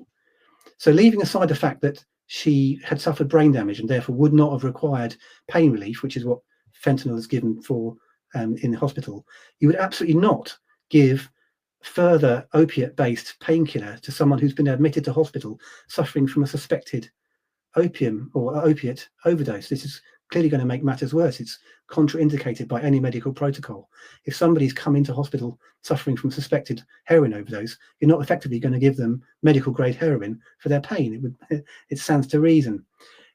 So leaving aside the fact that she had suffered brain damage and therefore would not have required pain relief, which is what fentanyl is given for in the hospital, you would absolutely not give further opiate-based painkiller to someone who's been admitted to hospital suffering from a suspected opium or opiate overdose. This is clearly going to make matters worse. It's contraindicated by any medical protocol. If somebody's come into hospital suffering from suspected heroin overdose, you're not effectively going to give them medical grade heroin for their pain. It stands to reason.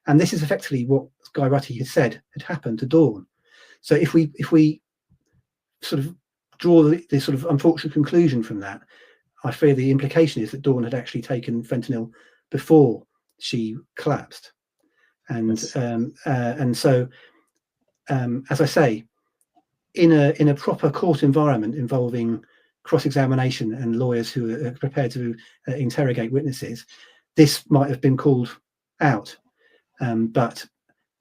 And this is effectively what Guy Rutty had said had happened to Dawn. So if we sort of draw the sort of unfortunate conclusion from that, I fear the implication is that Dawn had actually taken fentanyl before she collapsed. And Yes. So as I say, in a proper court environment involving cross-examination and lawyers who are prepared to interrogate witnesses, this might have been called out. But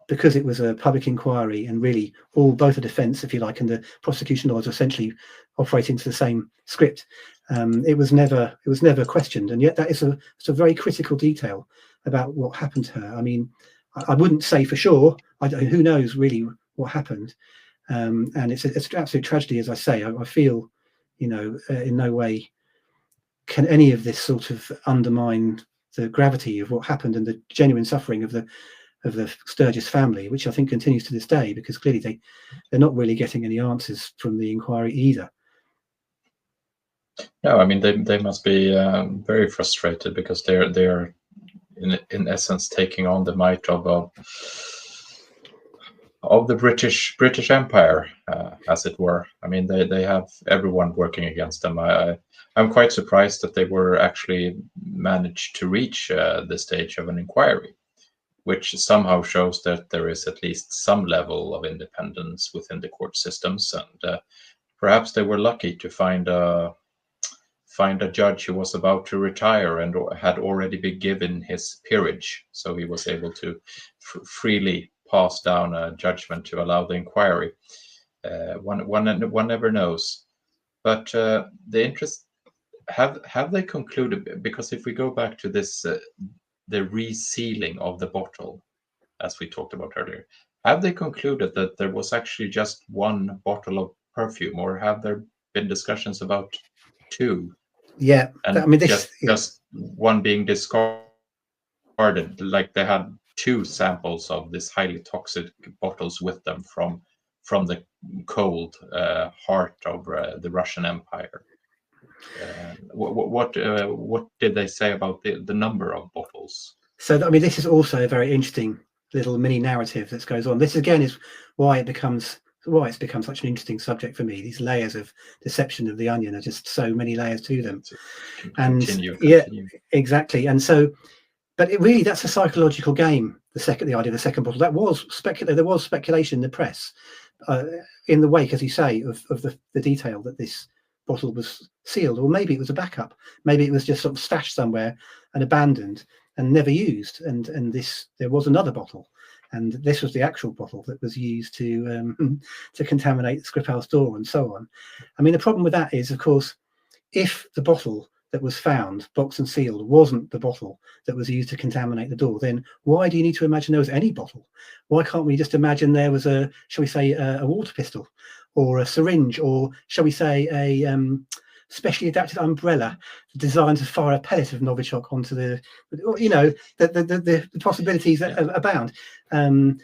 because it was a public inquiry, and really both the defence, if you like, and the prosecution lawyers are essentially operating to the same script, It was never questioned, and yet that is it's a very critical detail about what happened to her. I mean, I wouldn't say for sure. Who knows really what happened? And it's an absolute tragedy, as I say. I feel, in no way can any of this sort of undermine the gravity of what happened and the genuine suffering of the Sturgis family, which I think continues to this day, because clearly they're not really getting any answers from the inquiry either. No, I mean they must be very frustrated, because they're in essence taking on the might of the British Empire, as it were. I mean they have everyone working against them. I'm quite surprised that they were actually managed to reach the stage of an inquiry, which somehow shows that there is at least some level of independence within the court systems, and perhaps they were lucky to find a judge who was about to retire and had already been given his peerage, so he was able to freely pass down a judgment to allow the inquiry. One never knows, but the interest. Have they concluded? Because if we go back to this, the resealing of the bottle, as we talked about earlier, have they concluded that there was actually just one bottle of perfume, or have there been discussions about two? Yeah, and I mean, just one being discarded, like they had two samples of this highly toxic bottles with them from the cold heart of the Russian Empire. What did they say about the number of bottles? So I mean, this is also a very interesting little mini narrative that goes on. This again is why it's become such an interesting subject for me. These layers of deception of the onion are just so many layers to them. Continue. Yeah, exactly. And so, but that's a psychological game. The idea of the second bottle, that was speculated. There was speculation in the press in the wake, as you say, of the detail that this bottle was sealed, or maybe it was a backup. Maybe it was just sort of stashed somewhere and abandoned and never used. And there was another bottle, and this was the actual bottle that was used to contaminate the Skripal door and so on. I mean, the problem with that is, of course, if the bottle that was found, boxed and sealed, wasn't the bottle that was used to contaminate the door, then why do you need to imagine there was any bottle? Why can't we just imagine there was a water pistol, or a syringe, or shall we say a specially adapted umbrella designed to fire a pellet of Novichok onto the possibilities that abound. You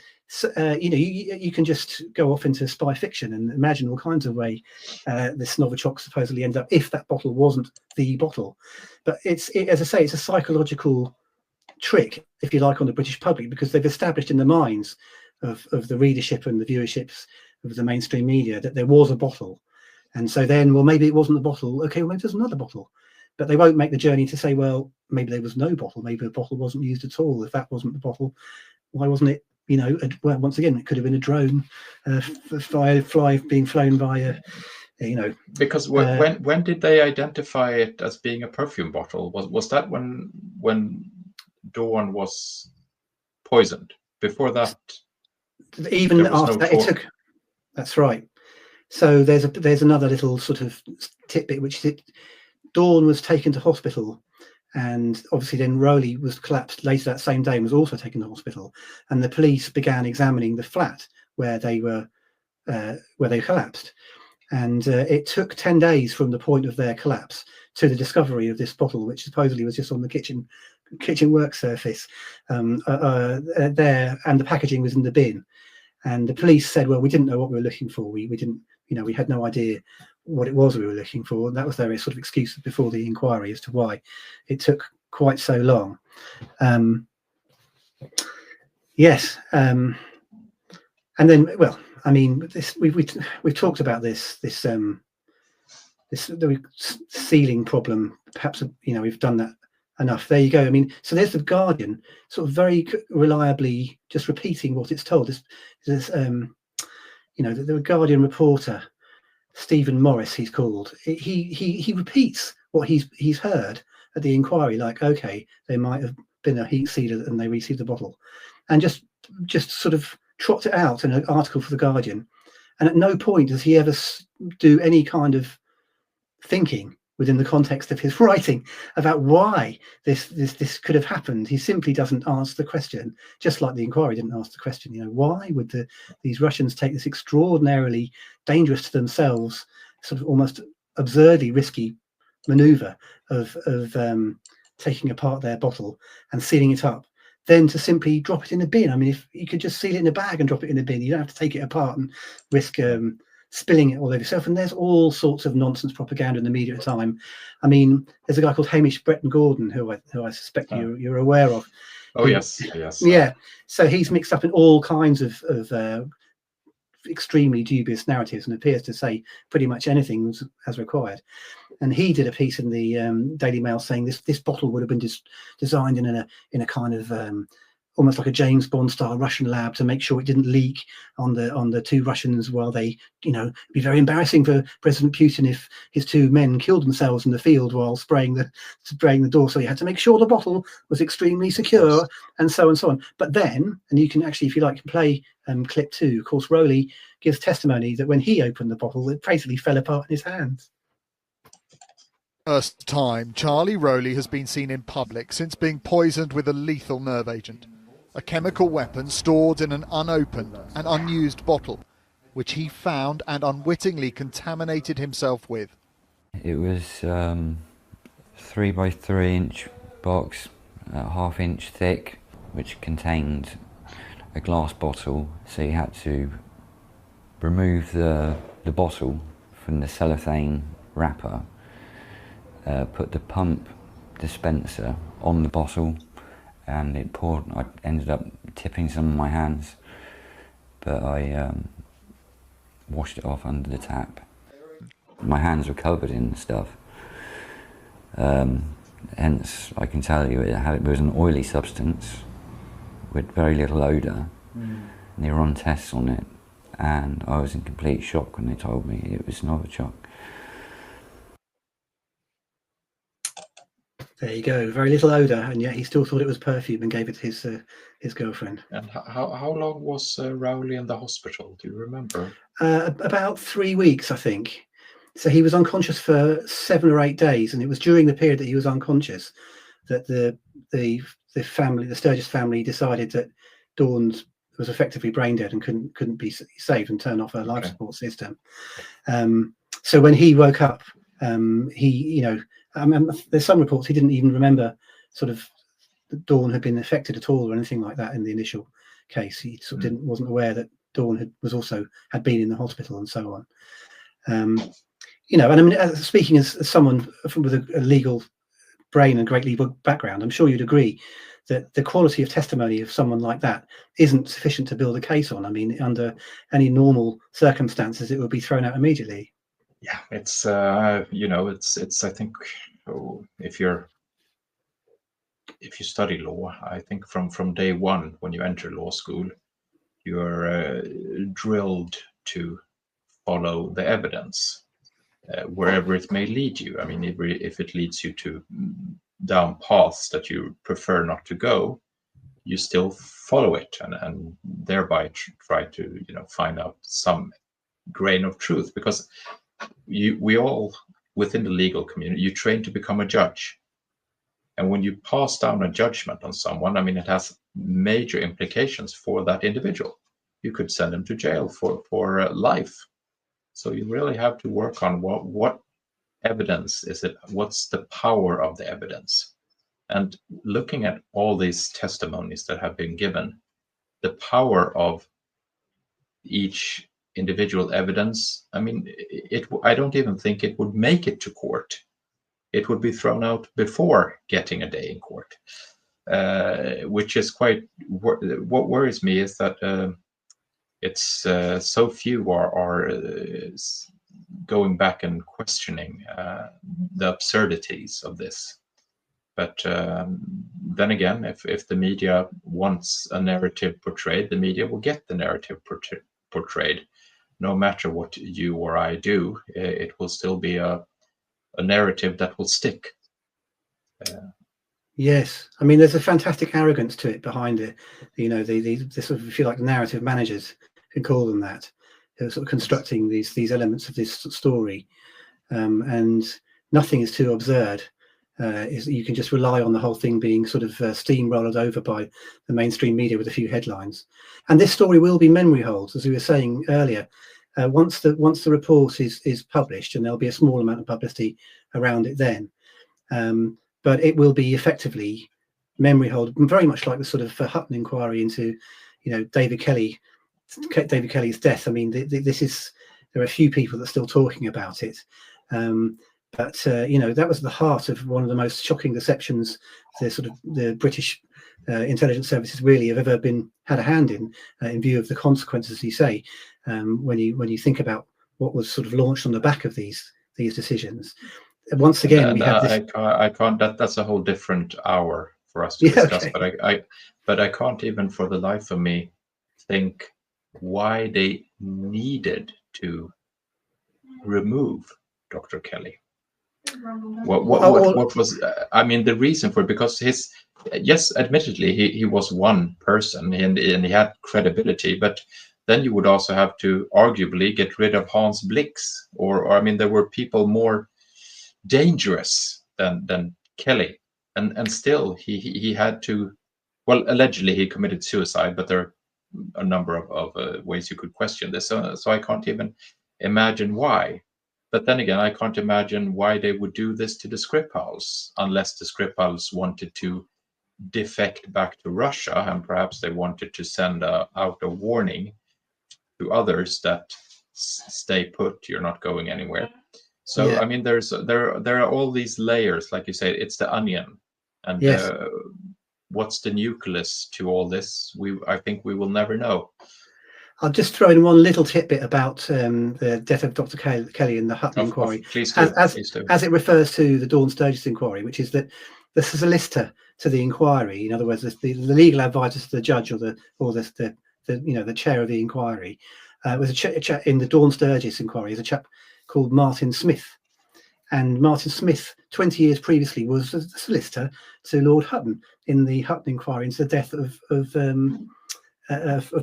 can just go off into spy fiction and imagine all kinds of way this Novichok supposedly ended up, if that bottle wasn't the bottle. But as I say, it's a psychological trick, if you like, on the British public, because they've established in the minds of the readership and the viewerships of the mainstream media that there was a bottle. And so then, well, maybe it wasn't the bottle. Okay, well, maybe there's another bottle. But they won't make the journey to say, well, maybe there was no bottle. Maybe the bottle wasn't used at all. If that wasn't the bottle, why wasn't it, well, once again, it could have been a drone, being flown by Because when did they identify it as being a perfume bottle? Was that when Dawn was poisoned? Before that, even after that, it took. That's right. So there's another little sort of tidbit, which is Dawn was taken to hospital, and obviously then Rowley was collapsed later that same day and was also taken to hospital, and the police began examining the flat where they collapsed, and it took 10 days from the point of their collapse to the discovery of this bottle, which supposedly was just on the kitchen work surface there, and the packaging was in the bin. And the police said, well, we didn't know what we were looking for. We didn't, we had no idea what it was we were looking for. And that was their sort of excuse before the inquiry as to why it took quite so long. Yes. And then, well, I mean, we've talked about this sealing problem. Perhaps, we've done that enough. There you go. I mean, so there's the Guardian sort of very reliably just repeating what it's told. The Guardian reporter, Stephen Morris, he's called. He repeats what he's heard at the inquiry, like, okay, there might have been a heat sealer and they received the bottle, and just sort of trots it out in an article for the Guardian. And at no point does he ever do any kind of thinking within the context of his writing about why this could have happened. He simply doesn't answer the question, just like the inquiry didn't answer the question. You know, why would these Russians take this extraordinarily dangerous to themselves, sort of almost absurdly risky maneuver of taking apart their bottle and sealing it up, then to simply drop it in a bin? I mean, if you could just seal it in a bag and drop it in a bin, you don't have to take it apart and risk spilling it all over yourself. And there's all sorts of nonsense propaganda in the media at the time. I mean, there's a guy called Hamish Breton Gordon who I suspect you're aware of. Oh, yes. Yeah. So he's mixed up in all kinds of extremely dubious narratives and appears to say pretty much anything as required. And he did a piece in the Daily Mail saying this bottle would have been designed in a kind of almost like a James Bond style Russian lab to make sure it didn't leak on the two Russians while they, you know, it'd be very embarrassing for President Putin if his two men killed themselves in the field while spraying the door. So he had to make sure the bottle was extremely secure, and so on. But then, and you can actually, if you like, play clip 2. Of course, Rowley gives testimony that when he opened the bottle, it basically fell apart in his hands. First time Charlie Rowley has been seen in public since being poisoned with a lethal nerve agent, a chemical weapon stored in an unopened and unused bottle, which he found and unwittingly contaminated himself with. It was 3 by 3 inch box, ½ inch thick, which contained a glass bottle. So you had to remove the bottle from the cellophane wrapper, put the pump dispenser on the bottle, and it poured. I ended up tipping some in my hands, but I washed it off under the tap. My hands were covered in stuff, hence I can tell you it was an oily substance with very little odour. And they were on tests on it, and I was in complete shock when they told me it was Novichok. There you go. Very little odour, and yet he still thought it was perfume and gave it to his girlfriend. And how long was Rowley in the hospital? Do you remember? About 3 weeks, I think. So he was unconscious for 7 or 8 days, and it was during the period that he was unconscious that the family, the Sturgis family, decided that Dawn was effectively brain dead and couldn't be saved and turned off her life support system. So when he woke up, there's some reports he didn't even remember sort of that Dawn had been affected at all or anything like that in the initial case. He sort of wasn't aware that Dawn had been in the hospital and so on. And I mean, speaking as someone with a legal brain and great legal background, I'm sure you'd agree that the quality of testimony of someone like that isn't sufficient to build a case on. I mean, under any normal circumstances, it would be thrown out immediately. Yeah, it's it's I think if you study law, I think from day one when you enter law school, you're drilled to follow the evidence wherever it may lead you. I mean, if it leads you to down paths that you prefer not to go, you still follow it and thereby try to find out some grain of truth, because we all within the legal community, you train to become a judge, and when you pass down a judgment on someone, I mean, it has major implications for that individual. You could send them to jail for life. So you really have to work on what evidence is it, what's the power of the evidence. And looking at all these testimonies that have been given, the power of each individual evidence, I mean, I don't even think it would make it to court. It would be thrown out before getting a day in court, which is quite, what worries me is that it's so few are going back and questioning the absurdities of this. But then again, if the media wants a narrative portrayed, the media will get the narrative portrayed. No matter what you or I do, it will still be a narrative that will stick. Yes, I mean, there's a fantastic arrogance to it behind it. The sort of, if you like, narrative managers, can call them that, who are sort of constructing these elements of this story, and nothing is too absurd. Is you can just rely on the whole thing being sort of steamrolled over by the mainstream media with a few headlines. And this story will be memory holds, as we were saying earlier. Once the report is published, and there'll be a small amount of publicity around it then, but it will be effectively memory hold, very much like the sort of Hutton inquiry into, David Kelly's death. I mean, there are a few people that are still talking about it. But that was the heart of one of the most shocking deceptions the British intelligence services really have ever had a hand in view of the consequences, as you say, when you think about what was sort of launched on the back of these decisions. Once again, we have this. I can't. That's a whole different hour for us to discuss. Okay. But I can't even for the life of me think why they needed to remove Dr. Kelly. What was I mean the reason for it? Because yes, admittedly he was one person and he had credibility, but then you would also have to arguably get rid of Hans Blix, or I mean there were people more dangerous than Kelly, and still he had to. Well, allegedly he committed suicide, but there are a number of ways you could question this. So I can't even imagine why. But then again, I can't imagine why they would do this to the Skripals, unless the Skripals wanted to defect back to Russia, and perhaps they wanted to send out a warning to others that stay put, you're not going anywhere. So yeah. I mean, there are all these layers, like you say, it's the onion, and yes. What's the nucleus to all this? I think we will never know. I'll just throw in one little tidbit about the death of Dr. Kelly in the Hutton inquiry, please do. As it refers to the Dawn Sturgis inquiry, which is that the solicitor to the inquiry, in other words, the legal advisor to the judge or the chair of the inquiry, was a chap in the Dawn Sturgis inquiry, is a chap called Martin Smith, and Martin Smith, 20 years previously, was the solicitor to Lord Hutton in the Hutton inquiry into the death of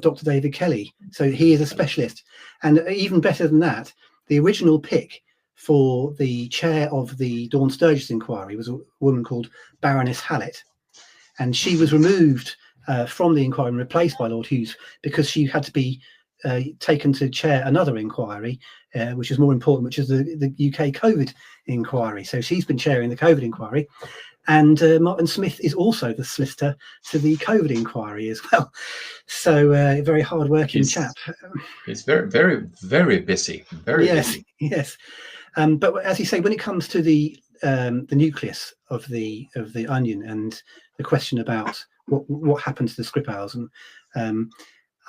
Dr. David Kelly. So he is a specialist. And even better than that, the original pick for the chair of the Dawn Sturgis inquiry was a woman called Baroness Hallett. And she was removed from the inquiry and replaced by Lord Hughes because she had to be taken to chair another inquiry, which is more important, which is the UK COVID inquiry. So she's been chairing the COVID inquiry. And Martin Smith is also the solicitor to the COVID inquiry as well. So a very hard-working chap. He's very, very, very busy. Very busy. Yes. But as you say, when it comes to the nucleus of the onion and the question about what happened to the Skripals, and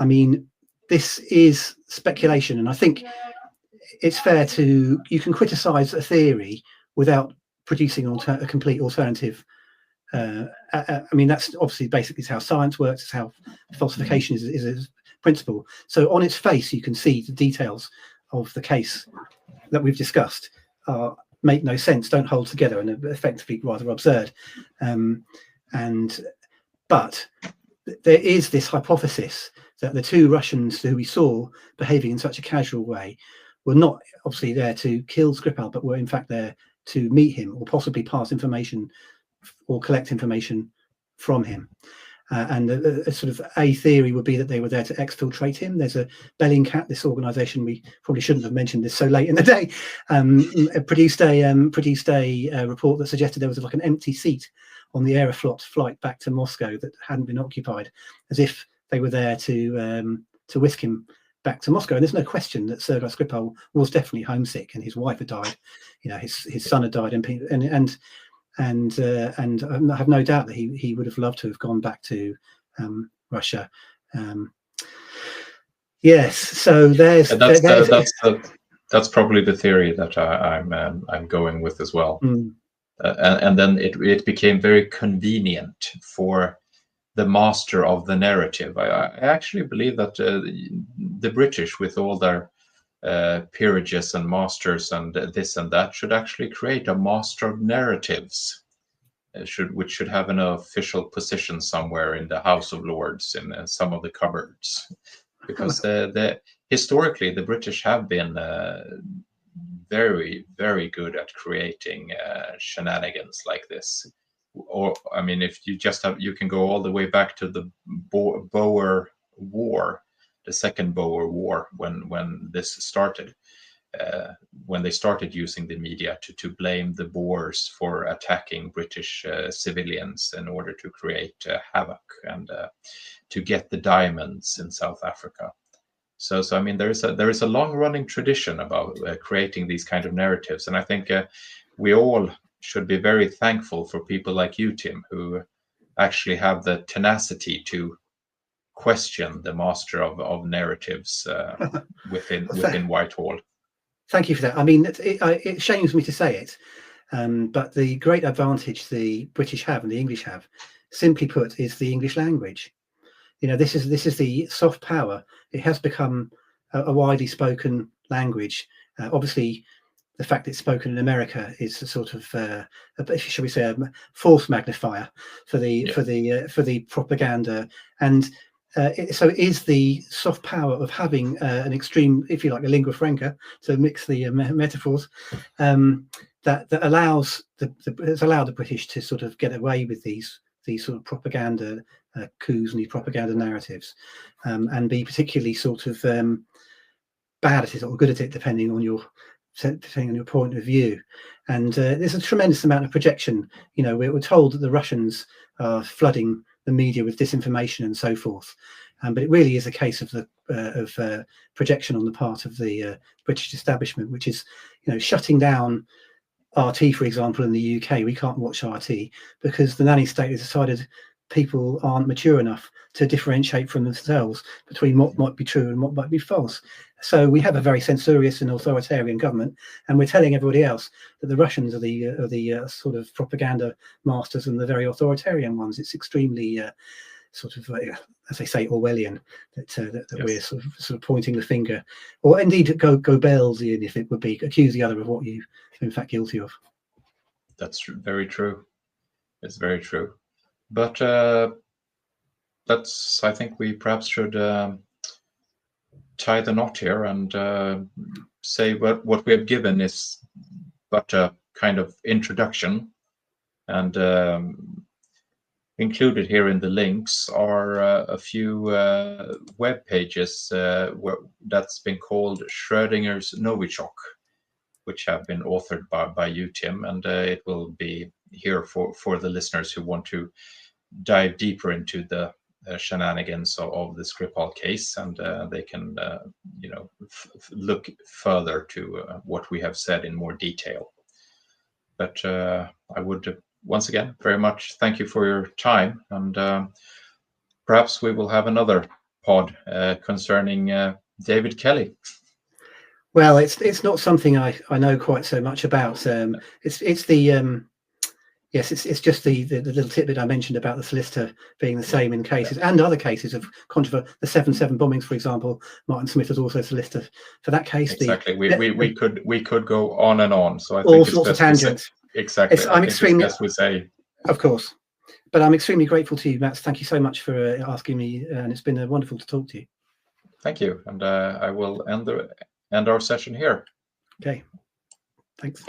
I mean, this is speculation, and I think it's fair you can criticise a theory without producing a complete alternative. I mean, that's obviously basically how science works. It's how falsification is a principle. So on its face, you can see the details of the case that we've discussed make no sense, don't hold together, and are effectively rather absurd. But there is this hypothesis that the two Russians who we saw behaving in such a casual way were not obviously there to kill Skripal, but were in fact there to meet him or possibly pass information or collect information from him. And a sort of a theory would be that they were there to exfiltrate him. There's a Bellingcat, this organisation, we probably shouldn't have mentioned this so late in the day, produced a report that suggested there was like an empty seat on the Aeroflot flight back to Moscow that hadn't been occupied, as if they were there to whisk him back to Moscow. And there's no question that Sergei Skripal was definitely homesick, and his wife had died. You know, his son had died, and I have no doubt that he would have loved to have gone back to Russia. Yes, so that's probably the theory that I'm going with as well. And then it became very convenient for the master of the narrative. I actually believe that the British, with all their peerages and masters and this and that, should actually create a master of narratives, which should have an official position somewhere in the House of Lords, in some of the cupboards, because historically the British have been very, very good at creating shenanigans like this. Or, I mean, if you just have, you can go all the way back to the Boer War, the second Boer War, when this started. When they started using the media to blame the Boers for attacking British civilians in order to create havoc and to get the diamonds in South Africa. So I mean, there is a long running tradition about creating these kind of narratives, and I think we all should be very thankful for people like you, Tim, who actually have the tenacity to question the master of narratives within Whitehall. Thank you for that. I mean, it shames me to say it, but the great advantage the British have and the English have, simply put, is the English language. You know, this is the soft power. It has become a widely spoken language. Obviously, the fact it's spoken in America is a sort of, shall we say, a force magnifier for the propaganda. And so it is the soft power of having an extreme, if you like, a lingua franca, to mix the metaphors, that allows has allowed the British to sort of get away with these sort of propaganda coups and these propaganda narratives, and be particularly sort of bad at it or good at it, depending on your point of view. And there's a tremendous amount of projection. You know, we're told that the Russians are flooding the media with disinformation and so forth, but it really is a case of the projection on the part of the British establishment, which is, you know, shutting down RT, for example. In the UK, we can't watch RT because the nanny state has decided people aren't mature enough to differentiate from themselves between what might be true and what might be false. So we have a very censorious and authoritarian government, and we're telling everybody else that the Russians are the sort of propaganda masters and the very authoritarian ones. It's extremely sort of, as they say, Orwellian, that yes, we're sort of pointing the finger, or indeed go Belsian, if it would be, accuse the other of what you're in fact guilty of. That's very true. It's very true. But I think we perhaps should tie the knot here and say what we have given is but a kind of introduction, and included here in the links are a few web pages that's been called Schrödinger's Novichok, which have been authored by you, Tim, and it will be here for the listeners who want to dive deeper into the shenanigans of the Skripal case, and they can look further to what we have said in more detail. But I would once again very much thank you for your time, and perhaps we will have another pod concerning David Kelly. Well, it's not something I know quite so much about. It's the yes, it's just the little tidbit I mentioned about the solicitor being the same in cases and other cases of controversy. The 7/7 bombings, for example, Martin Smith was also a solicitor for that case. Exactly. We could go on and on. So I all think sorts of tangents. Exactly. I'm extremely, as we say. Of course, but I'm extremely grateful to you, Mats. Thank you so much for asking me, and it's been wonderful to talk to you. Thank you, and I will end our session here. Okay. Thanks.